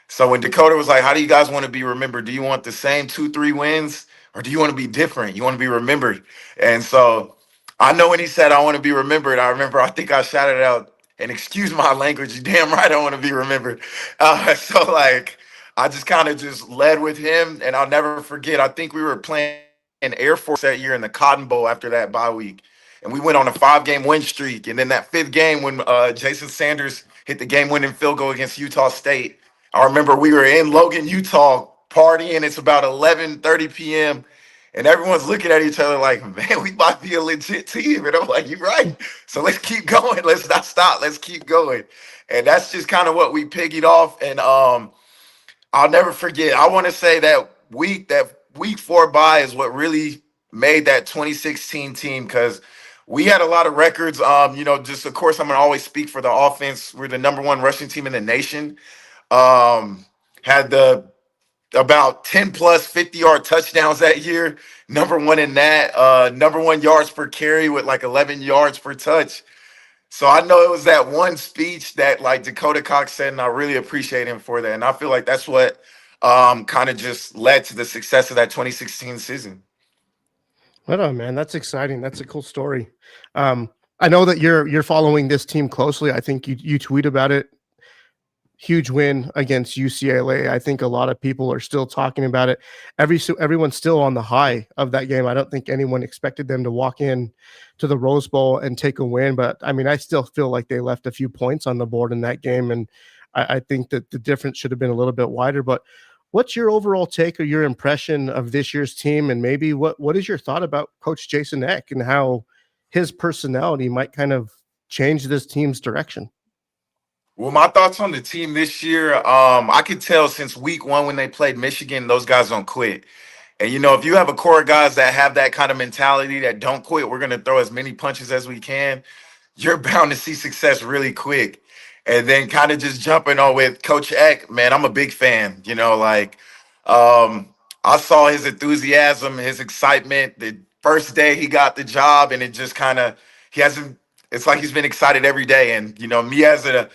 So when Dakota was like, how do you guys want to be remembered? Do you want the same 2-3 wins, or do you want to be different? You want to be remembered? And so I know when he said, I want to be remembered, I remember, I think I shouted out, and excuse my language, you damn right I want to be remembered. So like, I just kind of just led with him, and I'll never forget, I think we were playing in Air Force that year in the Cotton Bowl after that bye week. And we went on a 5-game win streak. And then that 5th game when Jason Sanders hit the game-winning field goal against Utah State, I remember we were in Logan, Utah, partying. It's about 11:30 p.m., and everyone's looking at each other like, man, we might be a legit team. And I'm like, you're right. So let's keep going. Let's not stop. Let's keep going. And that's just kind of what we piggied off. And I'll never forget. I want to say that week 4 bye is what really made that 2016 team, because we had a lot of records. Just of course, I'm gonna always speak for the offense. We're the #1 rushing team in the nation. Had the about 10 plus 50-yard touchdowns that year. #1 in that. #1 yards per carry with like 11 yards per touch. So I know it was that one speech that like Dakota Cox said, and I really appreciate him for that. And I feel like that's what kind of just led to the success of that 2016 season. Right on, man. That's exciting. That's a cool story. I know that you're following this team closely. I think you tweet about it. Huge win against UCLA. I think a lot of people are still talking about it. Everyone's still on the high of that game. I don't think anyone expected them to walk in to the Rose Bowl and take a win, but I mean, I still feel like they left a few points on the board in that game, and I think that the difference should have been a little bit wider. But what's your overall take or your impression of this year's team, and maybe what is your thought about Coach Jason Eck and how his personality might kind of change this team's direction? Well, my thoughts on the team this year, I could tell since week 1 when they played Michigan, those guys don't quit. And, if you have a core of guys that have that kind of mentality that don't quit, we're going to throw as many punches as we can, you're bound to see success really quick. And then kind of just jumping on with Coach Eck, man, I'm a big fan. I saw his enthusiasm, his excitement the first day he got the job, and it just kind of, it's like he's been excited every day. And, me as a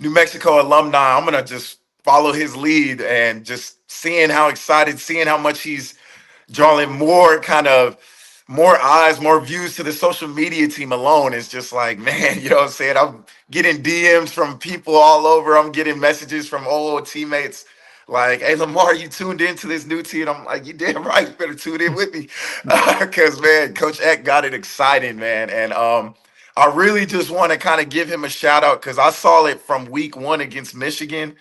New Mexico alumni, I'm going to just follow his lead, and just seeing how excited, seeing how much he's drawing more kind of more eyes, more views to the social media team alone is just like, man, you know what I'm saying? I'm getting DMs from people all over. I'm getting messages from old teammates like, hey, Lamar, you tuned into this new team? I'm like, you damn right, you better tune in with me. Because, man, Coach Eck got it exciting, man. And I really just want to kind of give him a shout out because I saw it from week 1 against Michigan.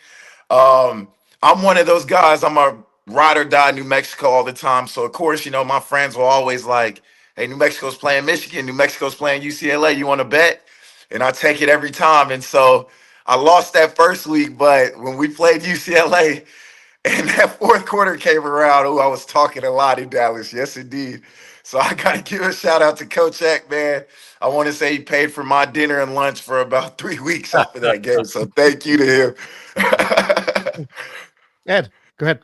I'm one of those guys. I'm a ride or die New Mexico all the time. So of course, you know, my friends were always like, "Hey, New Mexico's playing Michigan. New Mexico's playing UCLA. You want to bet?" And I take it every time. And so I lost that first week, but when we played UCLA and that fourth quarter came around, oh, I was talking a lot in Dallas. Yes, indeed. So I got to give a shout out to Coach Eck, man. I want to say he paid for my dinner and lunch for about 3 weeks after that game. So thank you to him. Ed, go ahead.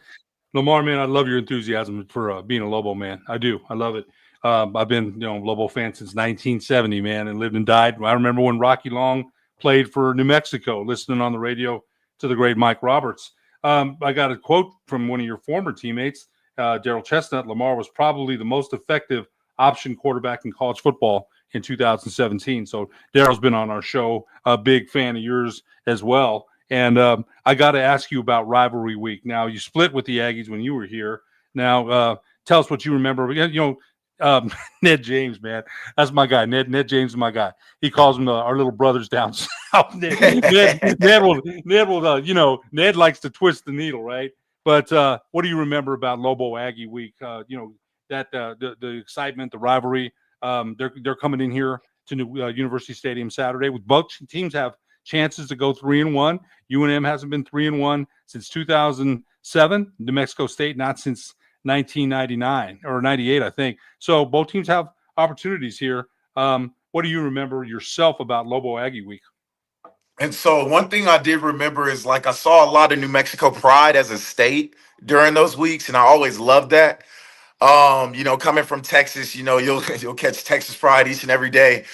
Lamar, man, I love your enthusiasm for being a Lobo, man. I do. I love it. I've been, Lobo fan since 1970, man, and lived and died. I remember when Rocky Long played for New Mexico, listening on the radio to the great Mike Roberts. I got a quote from one of your former teammates, Daryl Chestnut. Lamar was probably the most effective option quarterback in college football in 2017. So Daryl's been on our show, a big fan of yours as well. And I got to ask you about Rivalry Week. Now, you split with the Aggies when you were here. Now, tell us what you remember. Ned James, man, that's my guy. Ned James is my guy. He calls them our little brothers down south. Ned likes to twist the needle, right? But what do you remember about Lobo Aggie Week? The excitement, the rivalry. They're coming in here to University Stadium Saturday. With both teams have chances to go 3-1. UNM hasn't been 3-1 since 2007. New Mexico State not since 1999 or 98, I think. So both teams have opportunities here. What do you remember yourself about Lobo Aggie Week? And so one thing I did remember is like I saw a lot of New Mexico pride as a state during those weeks, and I always loved that. Coming from Texas, you'll catch Texas pride each and every day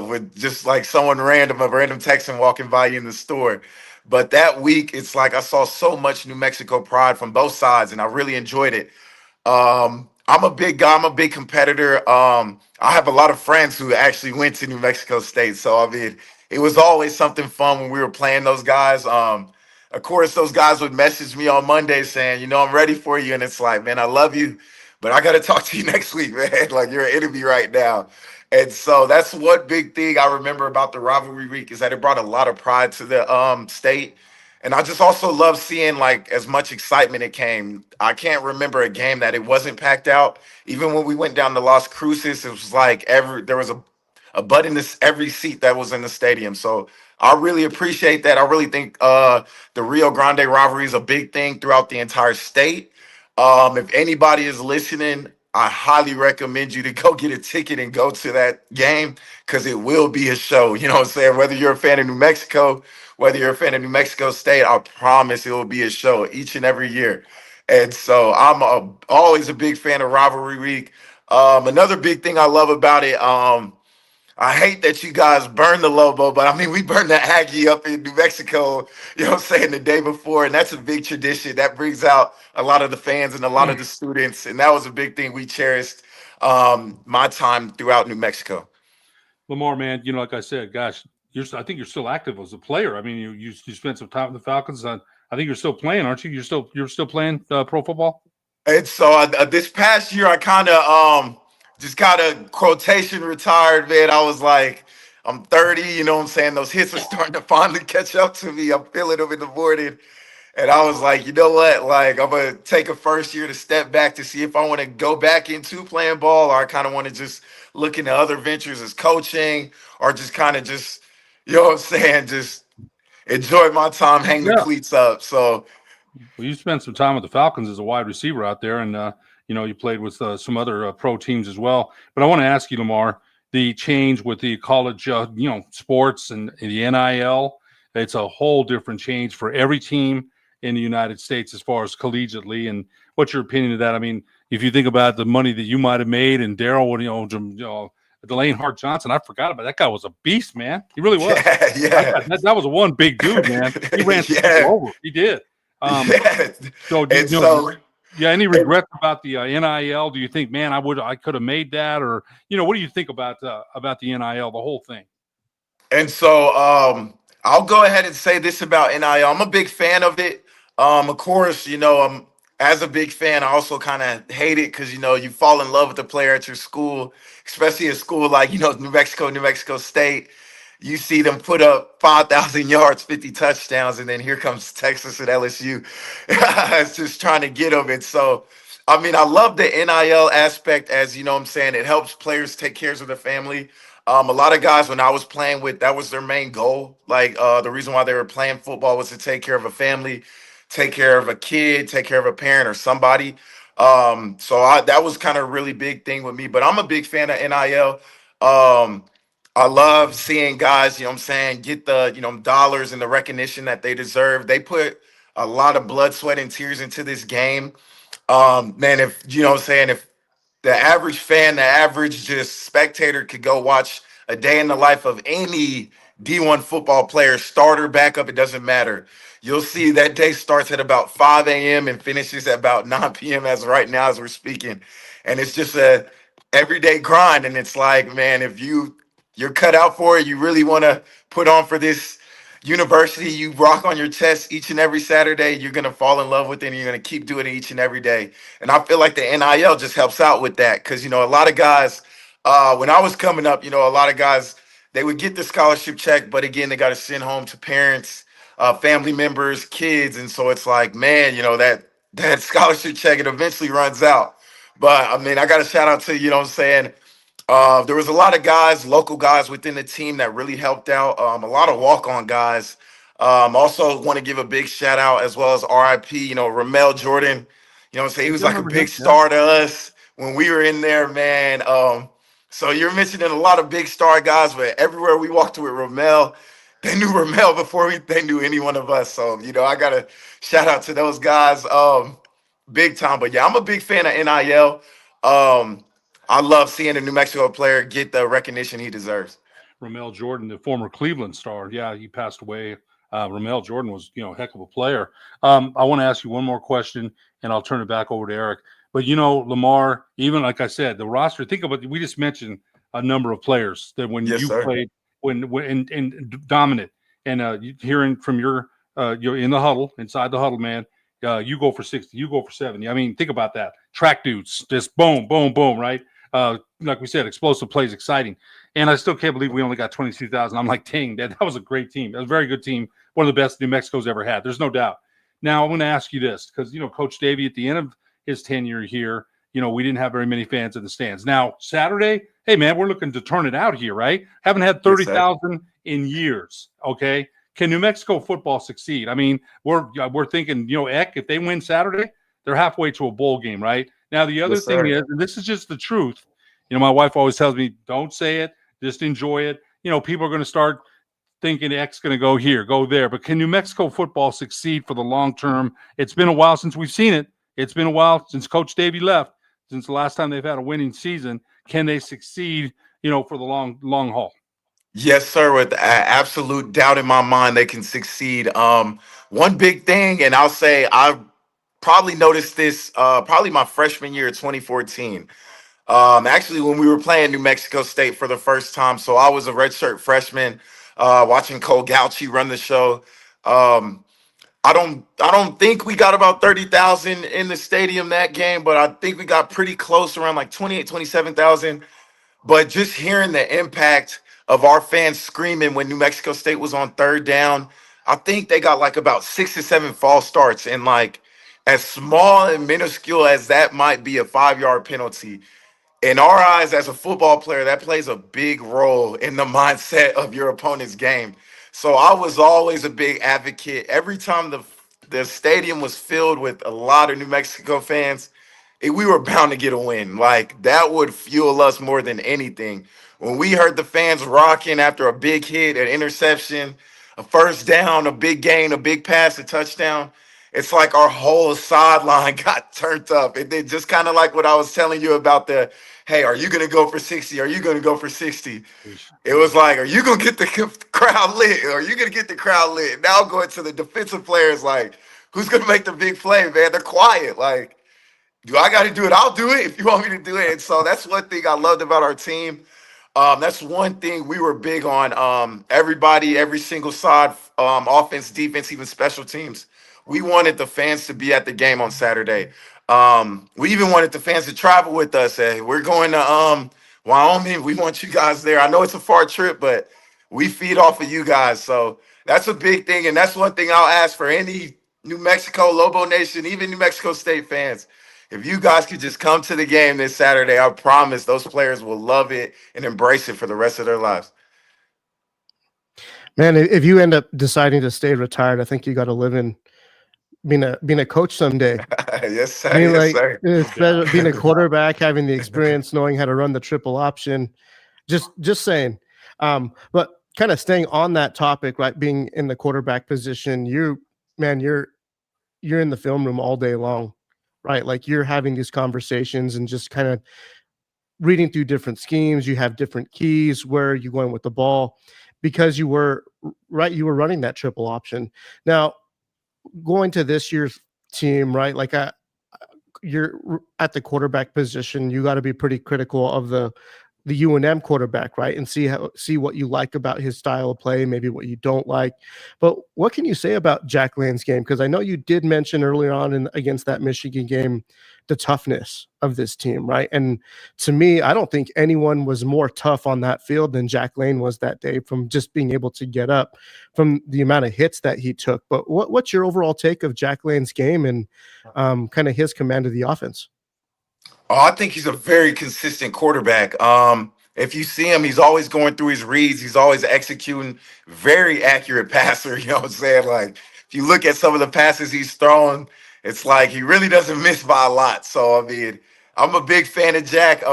with just like a random Texan walking by you in the store. But that week, it's like I saw so much New Mexico pride from both sides, and I really enjoyed it. I'm a big guy. I'm a big competitor. I have a lot of friends who actually went to New Mexico State. So, I mean, it was always something fun when we were playing those guys. Of course, those guys would message me on Monday saying, I'm ready for you. And it's like, man, I love you, but I got to talk to you next week, man. Like, you're an enemy right now. And so that's one big thing I remember about the rivalry week is that it brought a lot of pride to the state. And I just also love seeing like as much excitement it came. I can't remember a game that it wasn't packed out. Even when we went down to Las Cruces, it was like there was a butt in every seat that was in the stadium. So I really appreciate that. I really think the Rio Grande rivalry is a big thing throughout the entire state. If anybody is listening, I highly recommend you to go get a ticket and go to that game because it will be a show. You know what I'm saying? Whether you're a fan of New Mexico, whether you're a fan of New Mexico State, I promise it will be a show each and every year. And so I'm always a big fan of Rivalry Week. Another big thing I love about it, I hate that you guys burn the Lobo, but I mean, we burned the Aggie up in New Mexico, the day before. And that's a big tradition that brings out a lot of the fans and a lot of the students. And that was a big thing we cherished my time throughout New Mexico. Lamar, man, like I said, gosh, I think you're still active as a player. I mean, you spent some time with the Falcons. I think you're still playing, aren't you? You're still playing pro football. And so this past year, I kind of just kind of quotation retired, man. I was like, I'm 30, you know what I'm saying? Those hits are starting to finally catch up to me. I'm feeling them in the morning. And I was like, you know what? Like, I'm going to take a first year to step back to see if I want to go back into playing ball or I kind of want to just look into other ventures as coaching or just kind of just, you know what I'm saying? Just enjoy my time, hang the cleats up. So, well, you spent some time with the Falcons as a wide receiver out there, and you played with some other pro teams as well. But I want to ask you, Lamar, the change with the college, sports and the NIL. It's a whole different change for every team in the United States as far as collegiately. And what's your opinion of that? I mean, if you think about the money that you might have made, and Daryl, Delane Hart Johnson, I forgot about that guy. Was a beast, man. He really was. Yeah. That was one big dude, man. He ran over. He did. So Yeah. Any regrets about the NIL? Do you think, man, I could have made that, or what do you think about the NIL, the whole thing? And so I'll go ahead and say this about NIL. I'm a big fan of it. Of course, as a big fan, I also kind of hate it because you fall in love with the player at your school, especially a school like New Mexico State. You see them put up 5,000 yards, 50 touchdowns, and then here comes Texas and LSU. It's just trying to get them. And so, I mean, I love the NIL aspect, as what I'm saying, it helps players take care of their family. A lot of guys when I was playing with, that was their main goal. Like the reason why they were playing football was to take care of a family, take care of a kid, take care of a parent or somebody. That was kind of a really big thing with me. But I'm a big fan of NIL. I love seeing guys, what I'm saying, get the, dollars and the recognition that they deserve. They put a lot of blood, sweat, and tears into this game. Man, if what I'm saying, if the average fan, the average just spectator could go watch a day in the life of any D1 football player, starter, backup, it doesn't matter. You'll see that day starts at about 5 a.m. and finishes at about 9 p.m. as right now as we're speaking. And it's just a everyday grind. And it's like, man, if you're cut out for it, you really want to put on for this university, you rock on your chest each and every Saturday, you're going to fall in love with it and you're going to keep doing it each and every day. And I feel like the NIL just helps out with that because, a lot of guys, when I was coming up, a lot of guys, they would get the scholarship check, but again, they got to send home to parents, family members, kids. And so it's like, man, that scholarship check, it eventually runs out. But I mean, I got to shout out to, what I'm saying, there was a lot of guys, local guys within the team that really helped out. A lot of walk-on guys. Also want to give a big shout out as well as RIP, Lamar Jordan. What I'm saying? He was like a big star to us when we were in there, man. So you're mentioning a lot of big star guys, but everywhere we walked with Ramel, they knew Ramel before they knew any one of us. So, I got to shout out to those guys big time. But yeah, I'm a big fan of NIL. I love seeing a New Mexico player get the recognition he deserves. Lamar Jordan, the former Cleveland star. Yeah, he passed away. Lamar Jordan was, a heck of a player. I want to ask you one more question, and I'll turn it back over to Eric. But, Lamar, even like I said, the roster, think about it. We just mentioned a number of players that when Yes, you sir. played, when dominant, and hearing from you're in the huddle, inside the huddle, man, you go for 60, you go for 70. I mean, think about that. Track dudes, just boom, boom, boom, right? Like we said, explosive plays, exciting. And I still can't believe we only got 22,000. I'm like, dang, that was a great team. That was a very good team. One of the best New Mexico's ever had. There's no doubt. Now, I'm going to ask you this because, Coach Davey, at the end of his tenure here, we didn't have very many fans in the stands. Now, Saturday, hey, man, we're looking to turn it out here, right? Haven't had 30,000 in years, okay? Can New Mexico football succeed? I mean, we're thinking, Eck, if they win Saturday, they're halfway to a bowl game, right? Now, the other thing is, and this is just the truth, my wife always tells me, don't say it, just enjoy it. People are going to start thinking X going to go here, go there. But can New Mexico football succeed for the long term? It's been a while since we've seen it. It's been a while since Coach Davey left, since the last time they've had a winning season. Can they succeed, for the long haul? Yes, sir. With absolute doubt in my mind, they can succeed. One big thing, and I'll say I probably noticed this probably my freshman year, 2014. Actually, when we were playing New Mexico State for the first time, so I was a redshirt freshman, watching Cole Gauchi run the show. I don't think we got about 30,000 in the stadium that game, but I think we got pretty close, around like 28, 27,000. But just hearing the impact of our fans screaming when New Mexico State was on third down, I think they got like about 6 or 7 false starts. And like, as small and minuscule as that might be, a 5-yard penalty, in our eyes as a football player, that plays a big role in the mindset of your opponent's game. So I was always a big advocate. Every time the stadium was filled with a lot of New Mexico fans, we were bound to get a win. Like, that would fuel us more than anything. When we heard the fans rocking after a big hit, an interception, a first down, a big gain, a big pass, a touchdown, it's like our whole sideline got turned up. It did, just kind of like what I was telling you about the, hey, are you going to go for 60? Are you going to go for 60? It was like, are you going to get the crowd lit? Are you going to get the crowd lit? Now going to the defensive players, like, who's going to make the big play, man? They're quiet. Like, do I got to do it? I'll do it if you want me to do it. And so that's one thing I loved about our team. That's one thing we were big on. Everybody, every single side, offense, defense, even special teams. We wanted the fans to be at the game on Saturday. We even wanted the fans to travel with us. Hey, we're going to Wyoming. We want you guys there. I know it's a far trip, but we feed off of you guys. So that's a big thing. And that's one thing I'll ask for any New Mexico, Lobo Nation, even New Mexico State fans. If you guys could just come to the game this Saturday, I promise those players will love it and embrace it for the rest of their lives. Man, if you end up deciding to stay retired, I think you got to live in being a coach someday. Yes, sir. I mean, Yes, like sir. it's better being a quarterback, having the experience, knowing how to run the triple option. Just saying. But kind of staying on that topic, right? Being in the quarterback position, you're in the film room all day long, right? Like you're having these conversations and just kind of reading through different schemes. You have different keys. Where are you going with the ball? Because you were running that triple option. Now, going to this year's team, right? Like you're at the quarterback position. You got to be pretty critical of the UNM quarterback, right? And see what you like about his style of play, maybe what you don't like. But what can you say about Jack Lane's game? Because I know you did mention earlier on against that Michigan game the toughness of this team, right? And to me, I don't think anyone was more tough on that field than Jack Lane was that day, from just being able to get up from the amount of hits that he took. But what's your overall take of Jack Lane's game and kind of his command of the offense? Oh, I think he's a very consistent quarterback. If you see him, he's always going through his reads. He's always executing. Very accurate passer. You know what I'm saying? Like, if you look at some of the passes he's thrown, it's like he really doesn't miss by a lot. So, I mean, I'm a big fan of Jack.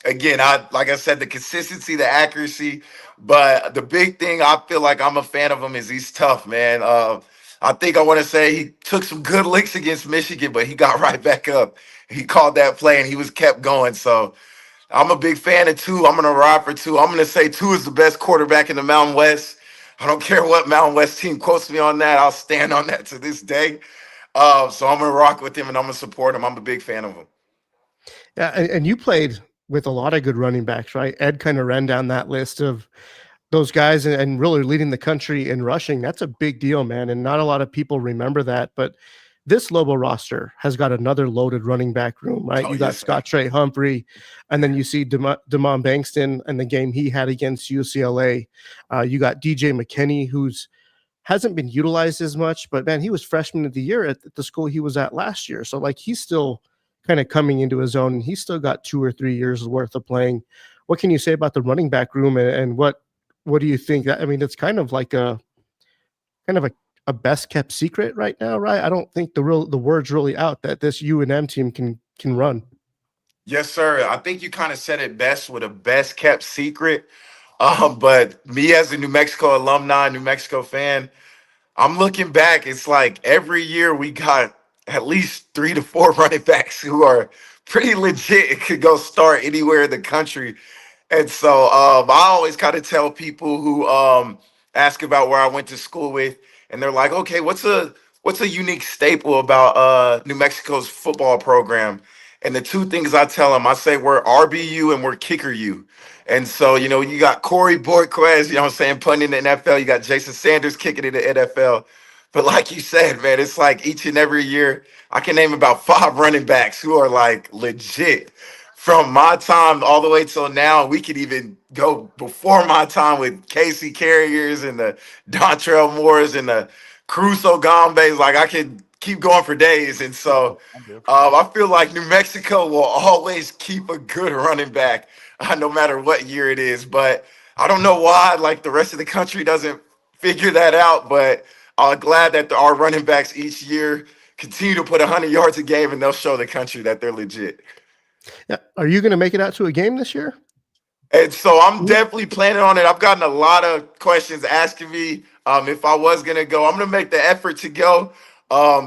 Again, like I said, the consistency, the accuracy. But the big thing I feel like I'm a fan of him is he's tough, man. I think I want to say he took some good licks against Michigan, but he got right back up. He called that play and he was kept going. So I'm a big fan of two. I'm gonna ride for two. I'm gonna say two is the best quarterback in the Mountain West. I don't care what Mountain West team quotes me on that. I'll stand on that to this day. So I'm gonna rock with him and I'm gonna support him. I'm a big fan of him. Yeah, and you played with a lot of good running backs, right? Ed kind of ran down that list of those guys and really leading the country in rushing. That's a big deal, man. And not a lot of people remember that. But this Lobo roster has got another loaded running back room, right? Oh, You got yes, Scott Trey Humphrey, and then you see Damon Bankston and the game he had against UCLA. You got DJ McKinney, who's hasn't been utilized as much, but man, he was freshman of the year at the school he was at last year. So like he's still kind of coming into his own, and he's still got 2 or 3 years worth of playing. What can you say about the running back room, and what do you think? I mean, it's kind of like a best kept secret right now, right? I don't think the word's really out that this UNM team can run. Yes, sir. I think you kind of said it best with a best kept secret. But me as a New Mexico alumni, New Mexico fan, I'm looking back. It's like every year we got at least 3 to 4 running backs who are pretty legit. It could go start anywhere in the country. And so I always kind of tell people who ask about where I went to school with, and they're like, okay, what's a unique staple about New Mexico's football program? And the two things I tell them, I say we're RBU and we're kicker U. And so, you got Corey Boyquez, you know what I'm saying, punting in the NFL. You got Jason Sanders kicking in the NFL. But like you said, man, it's like each and every year, I can name about 5 running backs who are like legit. From my time all the way till now, we could even go before my time with Casey Carriers and the Dontrell Moores and the Caruso Gambes. Like I could keep going for days. And so I feel like New Mexico will always keep a good running back, no matter what year it is. But I don't know why, like the rest of the country doesn't figure that out. But I'm glad that our running backs each year continue to put 100 yards a game, and they'll show the country that they're legit. Yeah. Are you going to make it out to a game this year? And so I'm definitely planning on it. I've gotten a lot of questions asking me if I was going to go. I'm going to make the effort to go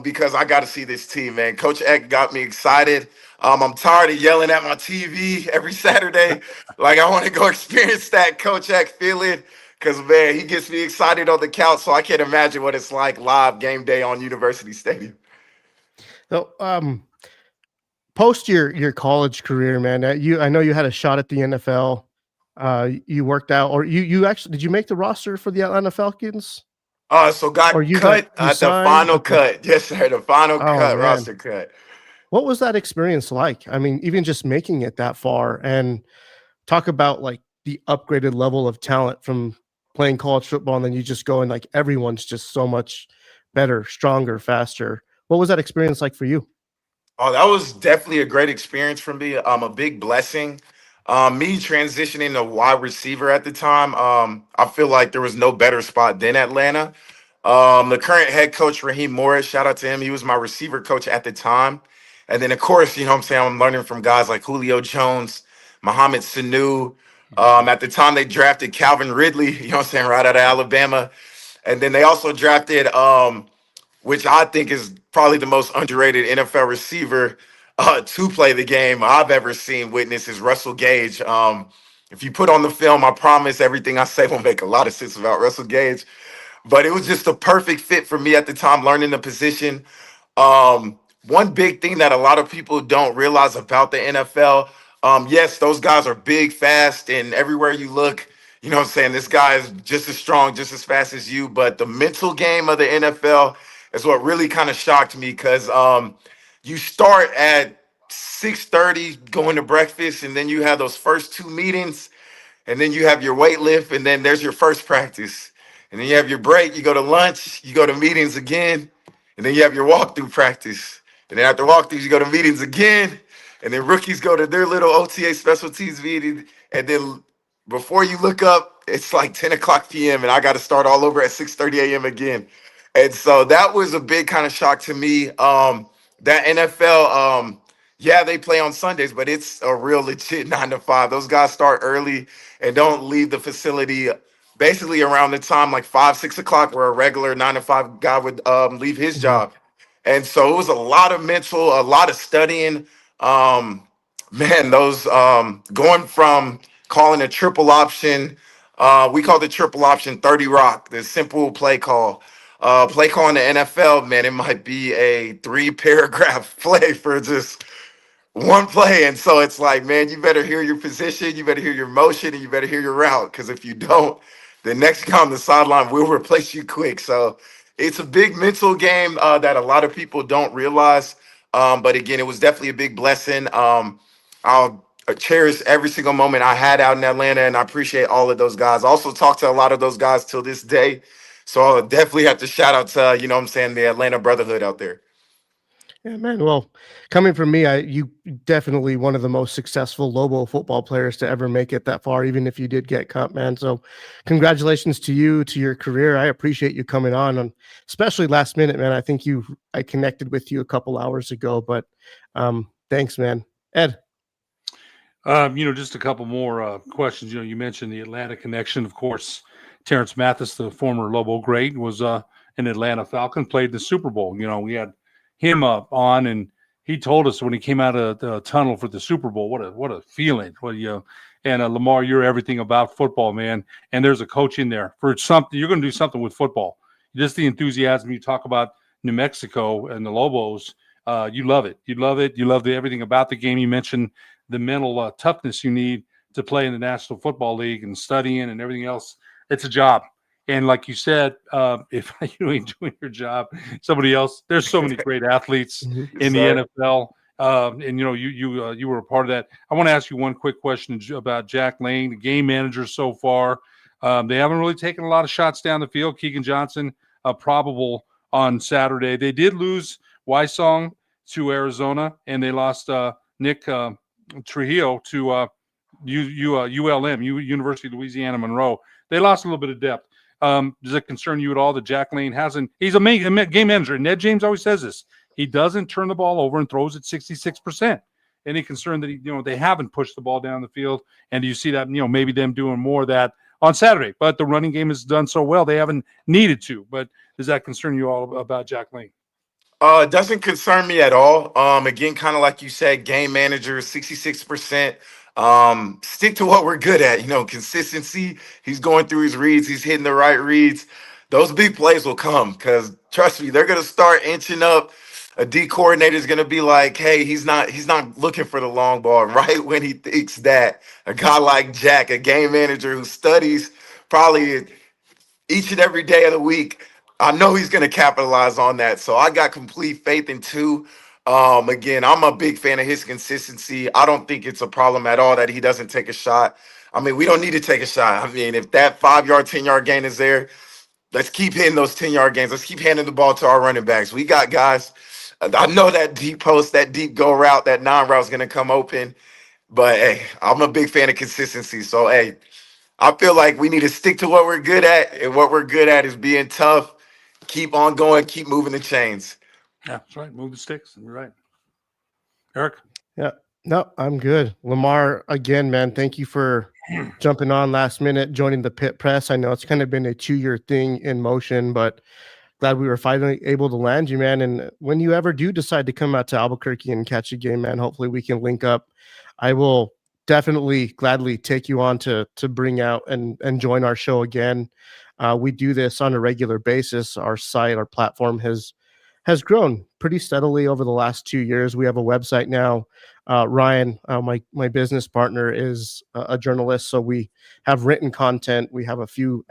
because I got to see this team, man. Coach Eck got me excited. I'm tired of yelling at my TV every Saturday. Like, I want to go experience that Coach Eck feeling because, man, he gets me excited on the couch, so I can't imagine what it's like live game day on University Stadium. So, post your college career, man, I know you had a shot at the NFL. You worked out, or you actually did you make the roster for the Atlanta Falcons, So or got cut you at the signed? final Okay. cut. Yes, sir. The final Oh cut, man, roster cut. what was that experience like? I mean, even just making it that far, and talk about like the upgraded level of talent from playing college football, and then you just go and like everyone's just so much better, stronger, faster. What was that experience like for you? Oh, that was definitely a great experience for me. A big blessing. Me transitioning to wide receiver at the time. I feel like there was no better spot than Atlanta. The current head coach, Raheem Morris, shout out to him. He was my receiver coach at the time. And then, of course, you know what I'm saying? I'm learning from guys like Julio Jones, Mohamed Sanu. At the time, they drafted Calvin Ridley, you know what I'm saying, right out of Alabama. And then they also drafted which I think is probably the most underrated NFL receiver to play the game I've ever seen witness is Russell Gage. If you put on the film, I promise everything I say will make a lot of sense about Russell Gage. But it was just a perfect fit for me at the time, learning the position. One big thing that a lot of people don't realize about the NFL, yes, those guys are big, fast, and everywhere you look, you know what I'm saying, this guy is just as strong, just as fast as you. But the mental game of the NFL is what really kind of shocked me because you start at 6:30 going to breakfast, and then you have those first two meetings, and then you have your weight lift, and then there's your first practice. And then you have your break, you go to lunch, you go to meetings again, and then you have your walkthrough practice. And then after walkthroughs, you go to meetings again, and then rookies go to their little OTA special teams meeting. And then before you look up, it's like 10 o'clock p.m. and I got to start all over at 6:30 a.m. again. And so that was a big kind of shock to me. That NFL, yeah, they play on Sundays, but it's a real legit 9 to 5. Those guys start early and don't leave the facility basically around the time like 5, 6 o'clock, where a regular 9 to 5 guy would leave his Mhm. job. And so it was a lot of mental, a lot of studying. Um, Man, those going from calling a triple option, we call the triple option 30 Rock, the simple play call. Play call in the NFL, man, it might be a 3 paragraph play for just one play. And so it's like, man, you better hear your position, you better hear your motion, and you better hear your route. Because if you don't, the next guy on the sideline will replace you quick. So it's a big mental game that a lot of people don't realize. But again, it was definitely a big blessing. I'll cherish every single moment I had out in Atlanta, and I appreciate all of those guys. I also talk to a lot of those guys till this day. So I'll definitely have to shout out to, you know what I'm saying, the Atlanta Brotherhood out there. Yeah, man. Well, coming from me, you definitely one of the most successful Lobo football players to ever make it that far, even if you did get cut, man. So, congratulations to you, to your career. I appreciate you coming on, and especially last minute, man. I connected with you a couple hours ago, but thanks, man. Ed. Just a couple more questions. You mentioned the Atlanta connection. Of course, Terrence Mathis, the former Lobo great, was an Atlanta Falcon, played in the Super Bowl. We had him up on, and he told us when he came out of the tunnel for the Super Bowl, what a feeling. And Lamar, you're everything about football, man. And there's a coach in there for something. You're going to do something with football. Just the enthusiasm. You talk about New Mexico and the Lobos. You love it. You love it. You love everything about the game. You mentioned the mental toughness you need to play in the National Football League and studying and everything else. It's a job. And like you said, if you ain't doing your job, somebody else. There's so many great athletes Mhm. Yes, in the sir. NFL, and you were a part of that. I want to ask you one quick question about Jack Lane, the game manager so far. They haven't really taken a lot of shots down the field. Keegan Johnson, probable on Saturday. They did lose Wysong to Arizona, and they lost Nick Trujillo to ULM, University of Louisiana Monroe. They lost a little bit of depth. Does it concern you at all that Jack Lane hasn't? He's a game manager. Ned James always says this. He doesn't turn the ball over and throws it 66%. Any concern that they haven't pushed the ball down the field? And do you see that maybe them doing more of that on Saturday? But the running game has done so well they haven't needed to. But does that concern you all about Jack Lane? It doesn't concern me at all. Again, kind of like you said, game manager, 66%. Stick to what we're good at, consistency. He's going through his reads, he's hitting the right reads. Those big plays will come because trust me, they're gonna start inching up. a D coordinator is going to be like, hey, he's not looking for the long ball. Right when he thinks that, a guy like Jack, a game manager who studies probably each and every day of the week, I know he's going to capitalize on that. So I got complete faith in two. Again, I'm a big fan of his consistency. I don't think it's a problem at all that he doesn't take a shot. I mean, we don't need to take a shot. I mean, if that 5-yard, 10-yard gain is there, let's keep hitting those 10-yard gains. Let's keep handing the ball to our running backs. We got guys. I know that deep post, that deep go route, that non-route is going to come open. But, hey, I'm a big fan of consistency. So, hey, I feel like we need to stick to what we're good at. And what we're good at is being tough, keep on going, keep moving the chains. Yeah, that's right. Move the sticks. You're right. Eric? Yeah. No, I'm good. Lamar, again, man, thank you for jumping on last minute, joining the pit press. I know it's kind of been a 2-year thing in motion, but glad we were finally able to land you, man. And when you ever do decide to come out to Albuquerque and catch a game, man, hopefully we can link up. I will definitely gladly take you on to bring out and join our show again. We do this on a regular basis. Our site, our platform has grown pretty steadily over the last 2 years. We have a website now. Ryan, my business partner, is a journalist, so we have written content. We have a few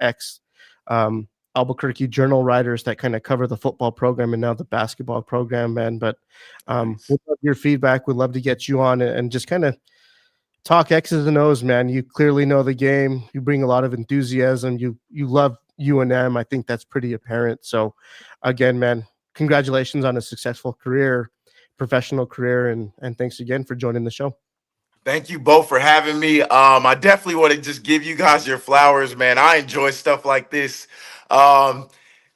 Albuquerque Journal writers that kind of cover the football program and now the basketball program, man. But we'd love your feedback. We'd love to get you on and just kind of talk X's and O's, man. You clearly know the game. You bring a lot of enthusiasm. You love UNM. I think that's pretty apparent. So again, man, congratulations on a successful career, professional career, and thanks again for joining the show. Thank you both for having me. I definitely want to just give you guys your flowers, man. I enjoy stuff like this.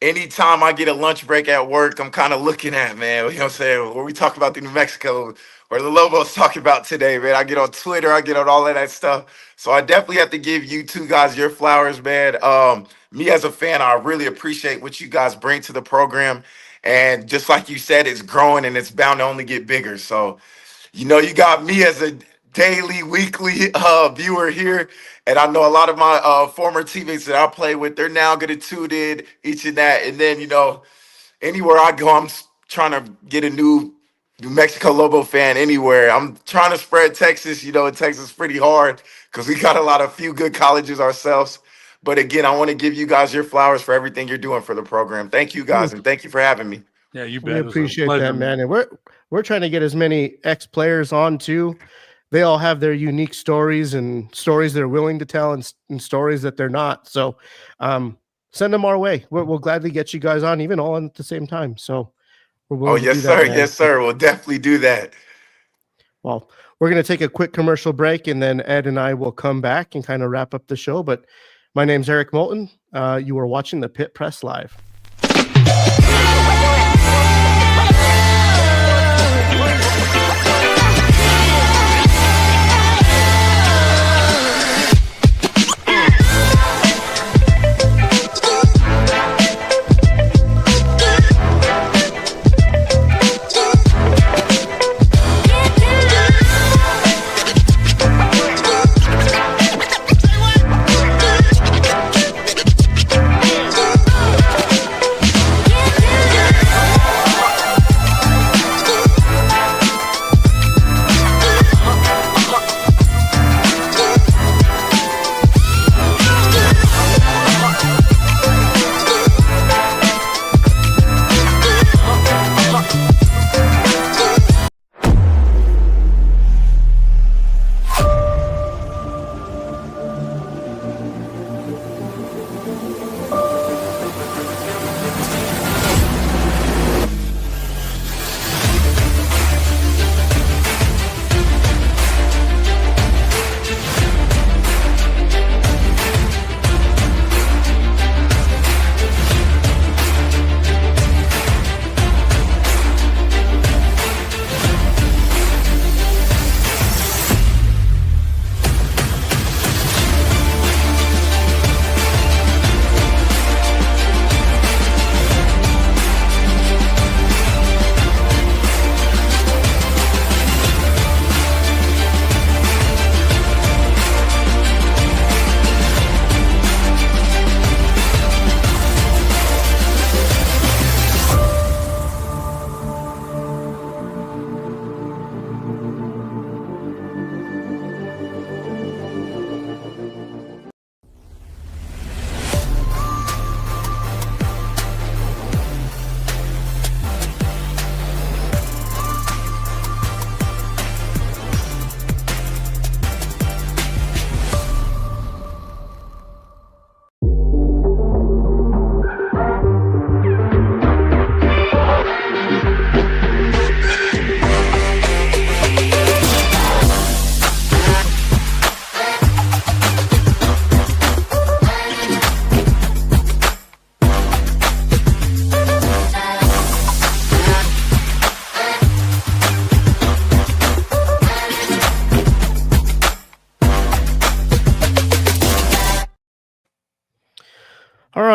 Anytime I get a lunch break at work, I'm kind of looking at, man, you know what I'm saying, what we talk about the New Mexico, or the Lobos talking about today, man. I get on Twitter, I get on all of that stuff. So I definitely have to give you two guys your flowers, man. Me as a fan, I really appreciate what you guys bring to the program. And just like you said, it's growing and it's bound to only get bigger. So, you got me as a daily, weekly viewer here. And I know a lot of my former teammates that I play with, they're now going to tune in each and that. And then, anywhere I go, I'm trying to get a New Mexico Lobo fan anywhere. I'm trying to spread Texas. Texas is pretty hard because we got a few good colleges ourselves. But again, I want to give you guys your flowers for everything you're doing for the program. Thank you guys, and thank you for having me. Yeah, you bet. We appreciate that, man. And we're trying to get as many ex-players on too. They all have their unique stories and stories they're willing to tell and stories that they're not. So send them our way. We'll gladly get you guys on, even all at the same time. So we're willing to do sir. that, Yes, sir. We'll definitely do that. Well, we're going to take a quick commercial break, and then Ed and I will come back and kind of wrap up the show. But my name's Eric Moulton. You are watching the Pit Press Live.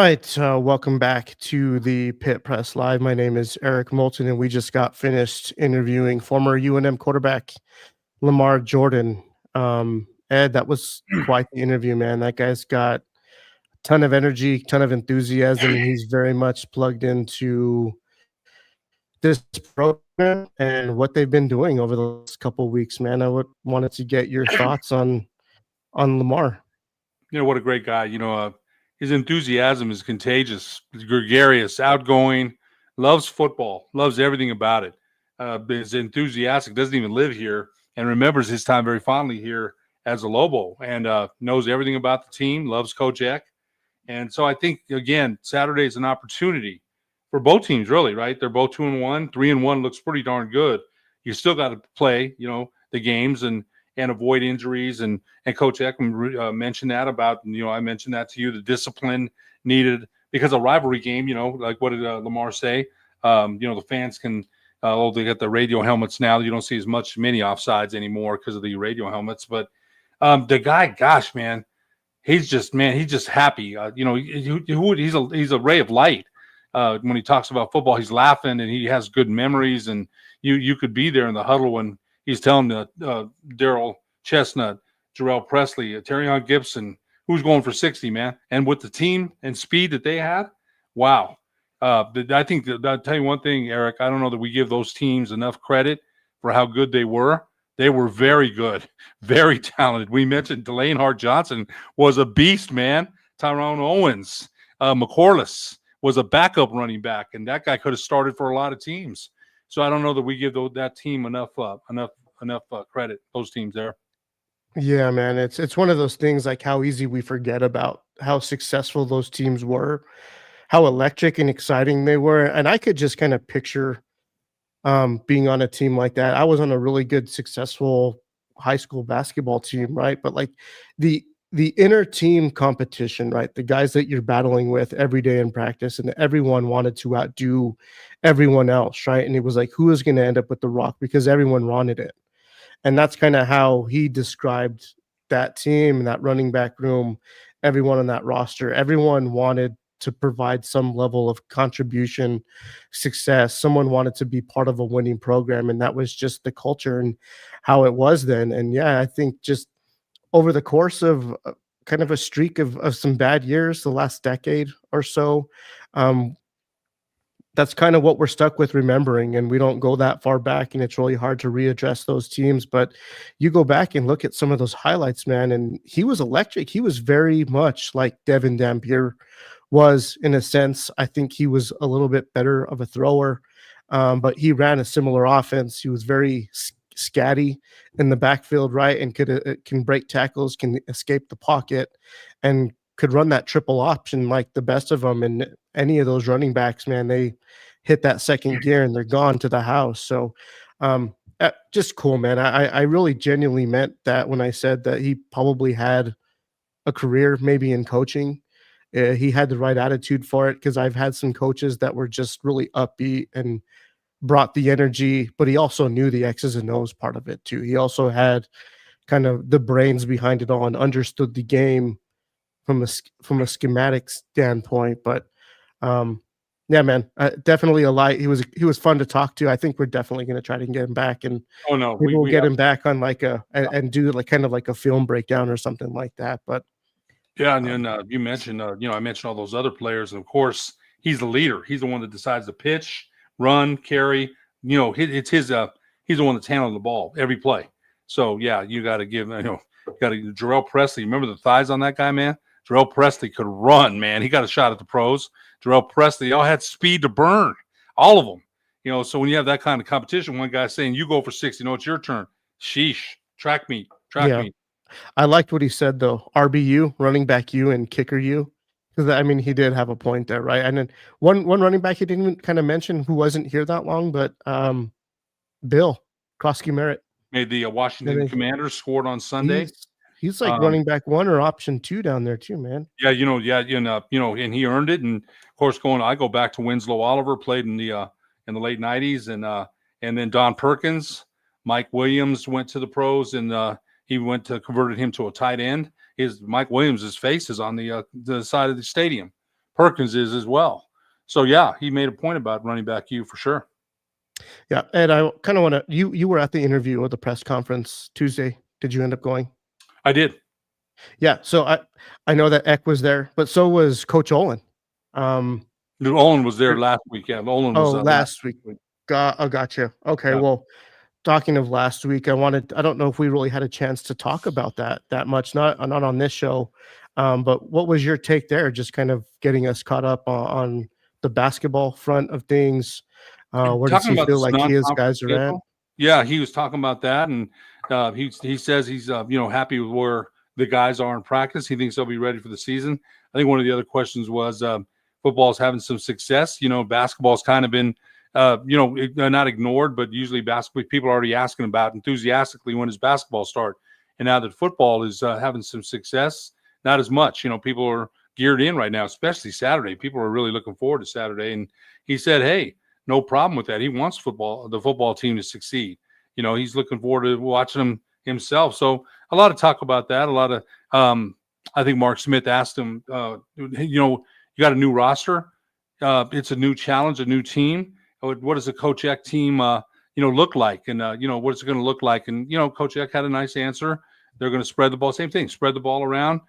right, welcome back to the Pit Press Live. My name is Eric Moulton, and we just got finished interviewing former UNM quarterback Lamar Jordan. Ed, that was quite the interview, man. That guy's got a ton of energy, ton of enthusiasm, and he's very much plugged into this program and what they've been doing over the last couple of weeks, man. Wanted to get your thoughts on Lamar. What a great guy. His enthusiasm is contagious, gregarious, outgoing, loves football, loves everything about it. Is enthusiastic, doesn't even live here, and remembers his time very fondly here as a Lobo, and knows everything about the team, loves Coach Eck. And so I think, again, Saturday is an opportunity for both teams, really, right? They're both 2-1. 3-1 looks pretty darn good. You still got to play, the games and avoid injuries. And Coach Eckman mentioned that about, I mentioned that to you, the discipline needed because a rivalry game, like what did Lamar say? The fans can, they got the radio helmets now. You don't see as many offsides anymore because of the radio helmets. But the guy, gosh, man, he's just happy. He's a ray of light. When he talks about football, he's laughing and he has good memories. And you could be there in the huddle when he's telling Daryl Chestnut, Jarrell Presley, Terrion Gibson, who's going for 60, man. And with the team and speed that they had, wow. I think I'll tell you one thing, Eric. I don't know that we give those teams enough credit for how good they were. They were very good, very talented. We mentioned Delane Hart-Johnson was a beast, man. Tyrone Owens, McCorliss was a backup running back, and that guy could have started for a lot of teams. So I don't know that we give that team enough credit. Those teams there. Yeah, man, it's one of those things like how easy we forget about how successful those teams were, how electric and exciting they were, and I could just kind of picture being on a team like that. I was on a really good, successful high school basketball team, right? But like the inner team competition, right? The guys that you're battling with every day in practice, and everyone wanted to outdo everyone else, right? And it was like, who is going to end up with the rock because everyone wanted it. And that's kind of how he described that team and that running back room, everyone on that roster. Everyone wanted to provide some level of contribution, success. Someone wanted to be part of a winning program, and that was just the culture and how it was then. And yeah, I think just over the course of kind of a streak of some bad years, the last decade or so, that's kind of what we're stuck with remembering, and we don't go that far back, and it's really hard to readdress those teams. But you go back and look at some of those highlights, man, and he was electric. He was very much like Devin Dampier was in a sense. I think he was a little bit better of a thrower, but he ran a similar offense. He was very scatty in the backfield, right, and can break tackles, can escape the pocket, and could run that triple option like the best of them. And any of those running backs, man, they hit that second gear and they're gone to the house. So just cool, man. I really genuinely meant that when I said that he probably had a career maybe in coaching. He had the right attitude for it, because I've had some coaches that were just really upbeat and brought the energy, but he also knew the X's and O's part of it too. He also had kind of the brains behind it all and understood the game from a schematic standpoint. But yeah, man, definitely a light. He was fun to talk to. I think we're definitely going to try to get him back, and maybe we'll get him back on like and do like kind of like a film breakdown or something like that. But yeah, and then you mentioned, I mentioned all those other players, and of course, he's the leader. He's the one that decides to pitch, run, carry. It's his. He's the one that's handling the ball every play. So yeah, you got to give. Jarrell Presley. Remember the thighs on that guy, man? Jarrell Presley could run, man. He got a shot at the pros. Jarrell Presley, they all had speed to burn, all of them. So when you have that kind of competition, one guy's saying, you go for 60, it's your turn. Sheesh, track meet. I liked what he said, though. RBU, running back U, and kicker U. Because, I mean, he did have a point there, right? And then one running back he didn't even kind of mention, who wasn't here that long, but Bill Krosky Merritt. Made the Washington Commanders, scored on Sunday. He's like running back 1 or option 2 down there too, man. Yeah, and he earned it. And of course, I go back to Winslow Oliver, played in the late '90s, and then Don Perkins, Mike Williams went to the pros, and he converted him to a tight end. Mike Williams' face is on the side of the stadium Perkins is as well. So yeah, he made a point about running back you for sure. Yeah, Ed, I kind of want to. You were at the interview or the press conference Tuesday. Did you end up going? I did. Yeah, so I know that Eck was there, but so was Coach Olin. Olin was there last week. Yeah, Olin was Last week. Gotcha. Okay, Yeah. well, talking of last week, I don't know if we really had a chance to talk about that much, not on this show. But what was your take there? Just kind of getting us caught up on the basketball front of things. Where does Talking he about feel this like his non-conference guys are at? schedule. Yeah, he was talking about that, and he says he's happy with where the guys are in practice. He thinks they'll be ready for the season. I think one of the other questions was football's having some success. Basketball's kind of been not ignored, but usually basketball people are already asking about enthusiastically when does basketball start. And now that football is having some success, not as much. People are geared in right now, especially Saturday. People are really looking forward to Saturday. And he said, hey, no problem with that. He wants the football team to succeed. He's looking forward to watching them himself. So a lot of talk about that. A lot of, I think Mark Smith asked him, you got a new roster. It's a new challenge, a new team. What does a Coach Eck team, look like? And, what is it going to look like? And, Coach Eck had a nice answer. They're going to spread the ball. Same thing, spread the ball around,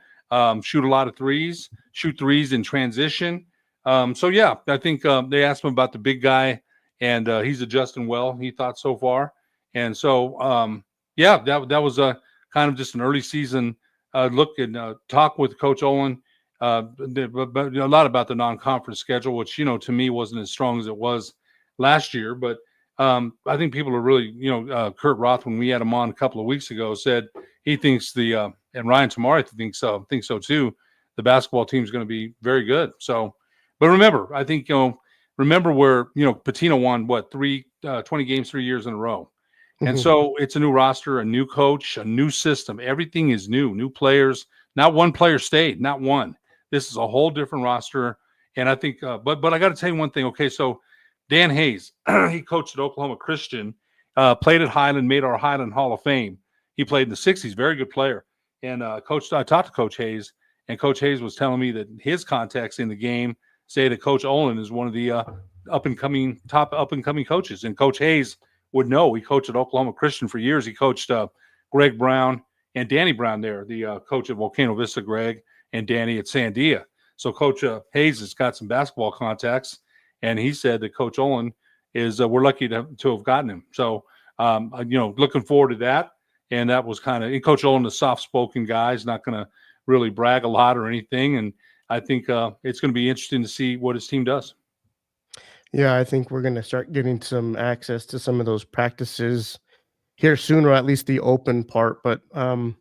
shoot a lot of threes, shoot threes in transition. So, yeah, I think they asked him about the big guy, and he's adjusting well, he thought so far. And so, that was a kind of just an early season look and talk with Coach Olin. But a lot about the non-conference schedule, which, to me wasn't as strong as it was last year. But I think people are really, Kurt Roth, when we had him on a couple of weeks ago, said he thinks and Ryan Tamari thinks so too. The basketball team is going to be very good. So, but remember, I think, remember where, Patino won 20 games 3 years in a row. And so it's a new roster, a new coach, a new system. Everything is new players. Not one player stayed, not one. This is a whole different roster. And I think, but I got to tell you one thing. Okay, so Dan Hayes, he coached at Oklahoma Christian, played at Highland, made our Highland Hall of Fame. He played in the 60s, very good player. And I talked to Coach Hayes, and Coach Hayes was telling me that his contacts in the game say that Coach Olin is one of the top up-and-coming coaches. And Coach Hayes would know. He coached at Oklahoma Christian for years. He coached Greg Brown and Danny Brown there, the coach at Volcano Vista, Greg, and Danny at Sandia. So Coach Hayes has got some basketball contacts, and he said that Coach Olin is we're lucky to have gotten him. So, looking forward to that. And that was kind of – Coach Olin, a soft-spoken guy, is not going to really brag a lot or anything. And I think it's going to be interesting to see what his team does. Yeah, I think we're going to start getting some access to some of those practices here soon, or at least the open part. But the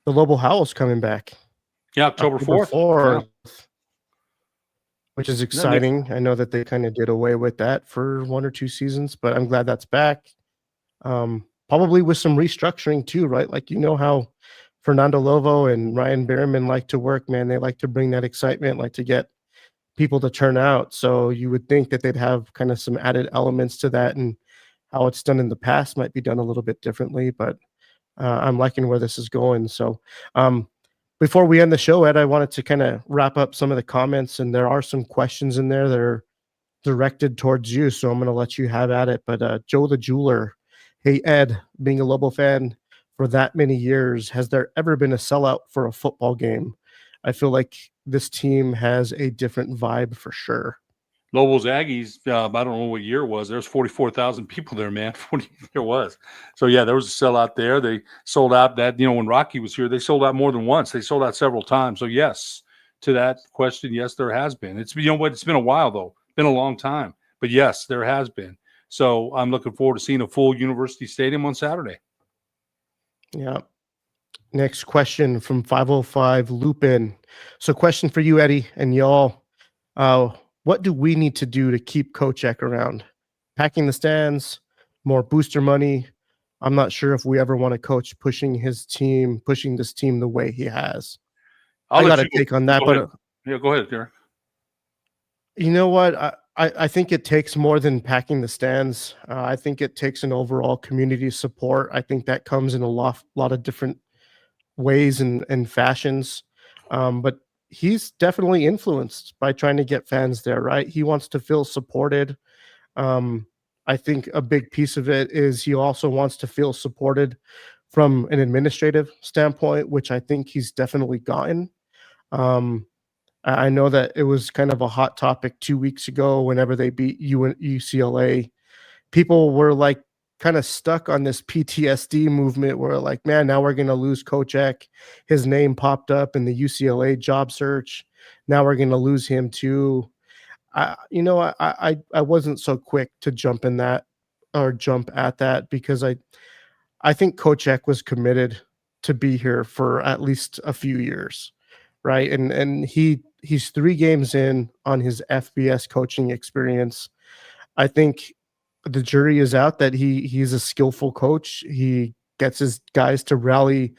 Lobo Howl's coming back. Yeah, October 4th. Yeah. Which is exciting. I know that they kind of did away with that for 1 or 2 seasons, but I'm glad that's back. Probably with some restructuring too, right? Like, how Fernando Lovo and Ryan Behrman like to work, man. They like to bring that excitement, like to get people to turn out. So you would think that they'd have kind of some added elements to that, and how it's done in the past might be done a little bit differently, but I'm liking where this is going. So before we end the show, Ed, I wanted to kind of wrap up some of the comments, and there are some questions in there that are directed towards you. So I'm going to let you have at it. But Joe the Jeweler, hey, Ed, being a Lobo fan for that many years, has there ever been a sellout for a football game? I feel like this team has a different vibe for sure. Lobos Aggies, I don't know what year it was. There's 44,000 people there, man. There was. So, yeah, there was a sellout there. They sold out that, when Rocky was here, they sold out more than once. They sold out several times. So, yes, to that question, yes, there has been. It's, it's been a while, though. It's been a long time. But, yes, there has been. So, I'm looking forward to seeing a full University Stadium on Saturday. Yeah. Next question from 505 Lupin. So question for you, Eddie, and y'all. What do we need to do to keep Coach Eck around? Packing the stands, more booster money. I'm not sure if we ever want a coach pushing this team the way he has. I got a take on that. But go ahead, Derek. You know what? I think it takes more than packing the stands. I think it takes an overall community support. I think that comes in a lot of different ways and fashions. But he's definitely influenced by trying to get fans there, right? He wants to feel supported. Um, I think a big piece of it is he also wants to feel supported from an administrative standpoint, which I think he's definitely gotten. Um, I know that it was kind of a hot topic 2 weeks ago whenever they beat UCLA. People were like kind of stuck on this PTSD movement where like, man, now we're going to lose Coach Eck. His name popped up in the UCLA job search. Now we're going to lose him too. I wasn't so quick to jump in that or jump at that because I think Coach Eck was committed to be here for at least a few years, right? And he's 3 games in on his FBS coaching experience. I think the jury is out that he's a skillful coach. He gets his guys to rally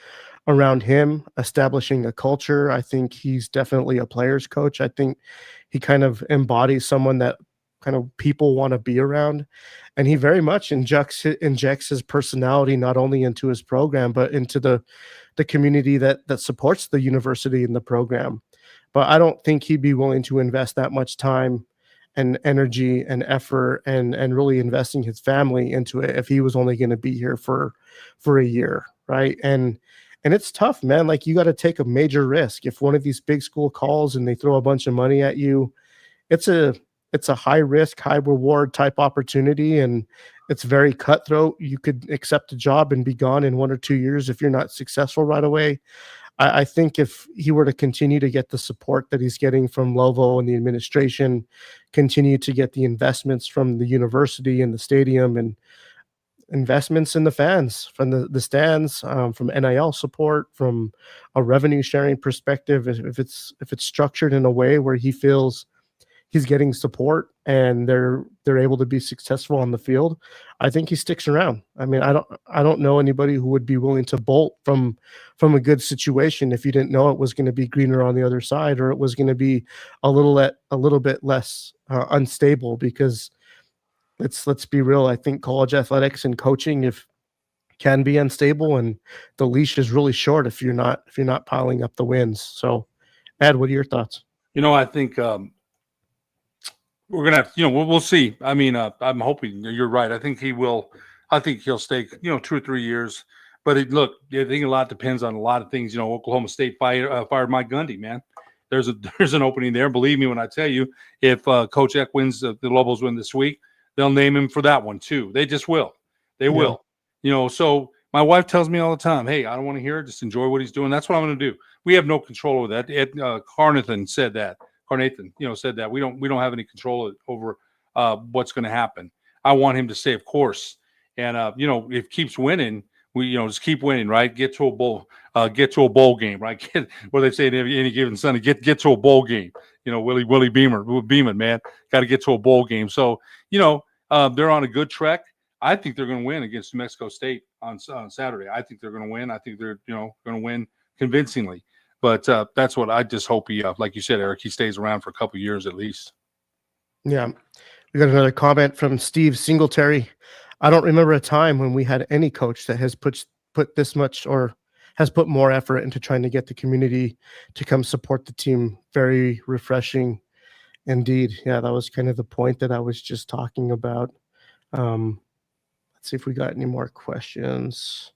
around him, establishing a culture. I think he's definitely a player's coach. I think he kind of embodies someone that kind of people want to be around. And he very much injects his personality not only into his program, but into the community that supports the university and the program. But I don't think he'd be willing to invest that much time and energy and effort and really investing his family into it if he was only going to be here for a year, right? And it's tough, man. Like, you got to take a major risk. If one of these big school calls and they throw a bunch of money at you, it's a high risk, high reward type opportunity, and it's very cutthroat. You could accept a job and be gone in 1 or 2 years if you're not successful right away. I think if he were to continue to get the support that he's getting from Lovo and the administration, continue to get the investments from the university and the stadium and investments in the fans, from the stands, from NIL support, from a revenue sharing perspective, if it's structured in a way where he feels he's getting support and they're able to be successful on the field, I think he sticks around. I mean, I don't know anybody who would be willing to bolt from a good situation if you didn't know it was going to be greener on the other side, or it was going to be a little bit less unstable. Because let's be real, I think college athletics and coaching can be unstable, and the leash is really short if you're not piling up the wins. So, Ed, what are your thoughts? I think we're gonna have, we'll see. I mean, I'm hoping you're right. I think he will. I think he'll stay, 2 or 3 years. But look, I think a lot depends on a lot of things. Oklahoma State fired Mike Gundy, man. There's an opening there. Believe me when I tell you, if Coach Eck wins, the Lobos win this week, they'll name him for that one too. They just will. They will. So my wife tells me all the time, hey, I don't want to hear it. Just enjoy what he's doing. That's what I'm going to do. We have no control over that. Ed Carnathan said that. Said that we don't have any control over what's going to happen. I want him to stay, of course. And if he keeps winning, we just keep winning, right? Get to a bowl game, right? What they say in any given Sunday, get to a bowl game. Willie Beeman, man, got to get to a bowl game. So they're on a good track. I think they're going to win against New Mexico State on Saturday. I think they're going to win. I think they're going to win convincingly. But that's what I just hope he, like you said, Eric, he stays around for a couple of years at least. Yeah. We got another comment from Steve Singletary. I don't remember a time when we had any coach that has put this much or has put more effort into trying to get the community to come support the team. Very refreshing indeed. Yeah, that was kind of the point that I was just talking about. Let's see if we got any more questions.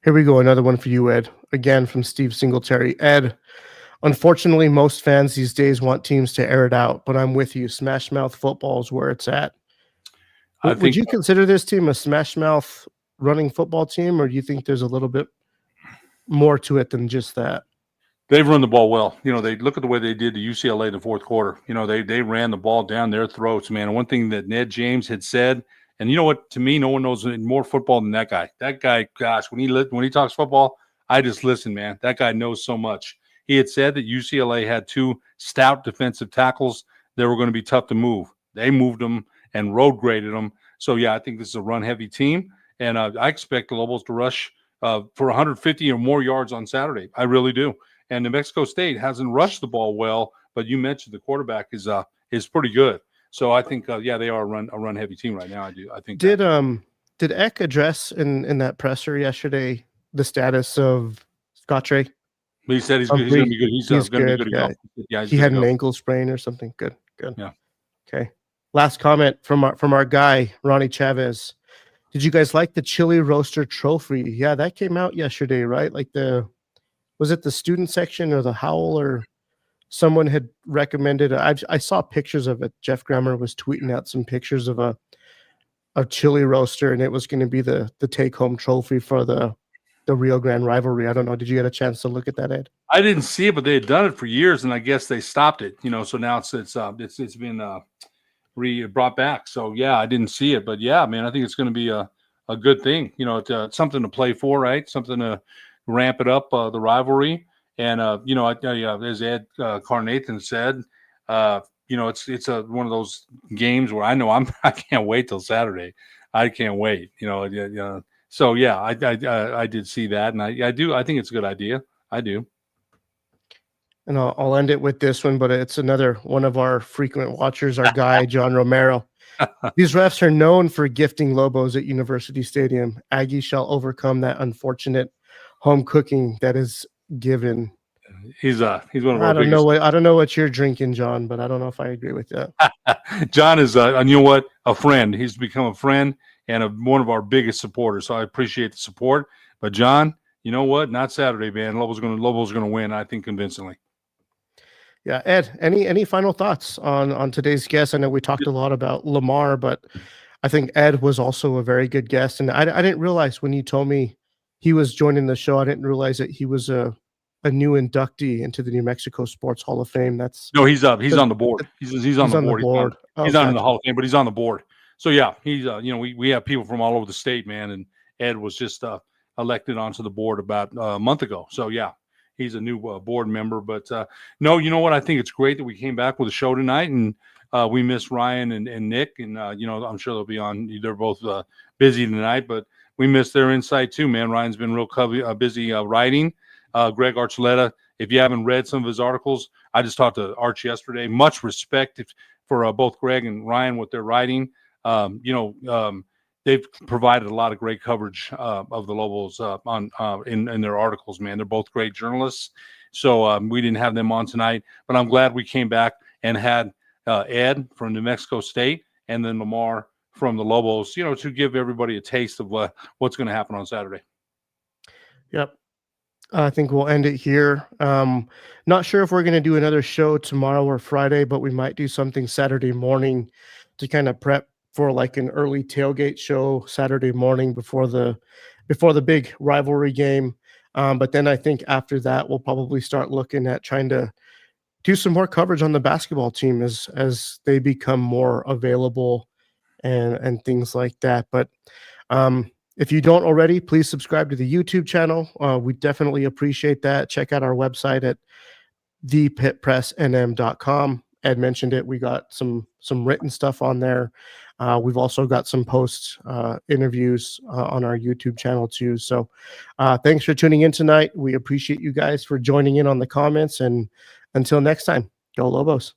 Here we go. Another one for you, Ed. Again, from Steve Singletary. Ed, unfortunately, most fans these days want teams to air it out, but I'm with you. Smash Mouth football is where it's at. Would you consider this team a Smash Mouth running football team, or do you think there's a little bit more to it than just that? They've run the ball well. They look at the way they did to UCLA in the fourth quarter. They ran the ball down their throats, man. And one thing that Ned James had said, and you know what? To me, no one knows more football than that guy. That guy, gosh, when he talks football, I just listen, man. That guy knows so much. He had said that UCLA had 2 stout defensive tackles that were going to be tough to move. They moved them and road graded them. So, yeah, I think this is a run-heavy team. And I expect the Lobos to rush for 150 or more yards on Saturday. I really do. And New Mexico State hasn't rushed the ball well, but you mentioned the quarterback is pretty good. So I think, they are a run-heavy team right now. I think. Did Eck address in that presser yesterday the status of Scottre? But he said he's I'm good. He's going to pretty be good. He's he's going to be good, good to yeah. go. Yeah, he's He good to had an go. ankle sprain or something. Good, good. Yeah. Okay. Last comment from our guy, Ronnie Chavez. Did you guys like the chili roaster trophy? Yeah, that came out yesterday, right? Like was it the student section or the Howl or someone had recommended? I saw pictures of it. Jeff Grammer was tweeting out some pictures of a chili roaster, and it was going to be the take home trophy for the Rio Grande rivalry. I don't know. Did you get a chance to look at that, Ed? I didn't see it, but they had done it for years, and I guess they stopped it. So now it's been brought back. So yeah, I didn't see it, but yeah, man, I think it's going to be a good thing. It's something to play for, right? Something to ramp it up, the rivalry. And as Ed Carnathan said, it's one of those games where I know I can't wait till Saturday. I can't wait. So yeah, I did see that, and I do. I think it's a good idea. I do. And I'll end it with this one, but it's another one of our frequent watchers, our guy, John Romero. These refs are known for gifting Lobos at University Stadium. Aggie shall overcome that unfortunate home cooking that is given. He's one of our I don't biggest. I don't know what you're drinking, John, but I don't know if I agree with that. John is, and you know what, a friend. He's become a friend and one of our biggest supporters. So I appreciate the support. But John, you know what? Not Saturday, man. Lobos gonna win. I think convincingly. Yeah, Ed. Any final thoughts on today's guest? I know we talked a lot about Lamar, but I think Ed was also a very good guest, and I didn't realize when you told me he was joining the show. I didn't realize that he was a new inductee into the New Mexico Sports Hall of Fame. No, he's up. He's on the board. He's on the board. He's not in the Hall of Fame, but he's on the board. So yeah, he's we have people from all over the state, man, and Ed was just elected onto the board about a month ago. So yeah, he's a new board member. But no, you know what? I think it's great that we came back with a show tonight, and we miss Ryan and Nick, and I'm sure they'll be on. They're both busy tonight, but we miss their insight too, man. Ryan's been real busy writing. Greg Archuleta, if you haven't read some of his articles, I just talked to Arch yesterday. Much respect for both Greg and Ryan with their writing. They've provided a lot of great coverage of the Lobos in their articles, man. They're both great journalists. So we didn't have them on tonight, but I'm glad we came back and had Ed from New Mexico State and then Lamar from the Lobos, to give everybody a taste of what's going to happen on Saturday. Yep. I think we'll end it here. Not sure if we're going to do another show tomorrow or Friday, but we might do something Saturday morning to kind of prep for like an early tailgate show Saturday morning before the big rivalry game. But then I think after that, we'll probably start looking at trying to do some more coverage on the basketball team as they become more available and things like that. But if you don't already, please subscribe to the YouTube channel. We definitely appreciate that. Check out our website at thepitpressnm.com. Ed mentioned it. We got some written stuff on there. We've also got some post interviews on our YouTube channel too. So thanks for tuning in tonight. We appreciate you guys for joining in on the comments. And until next time, go Lobos.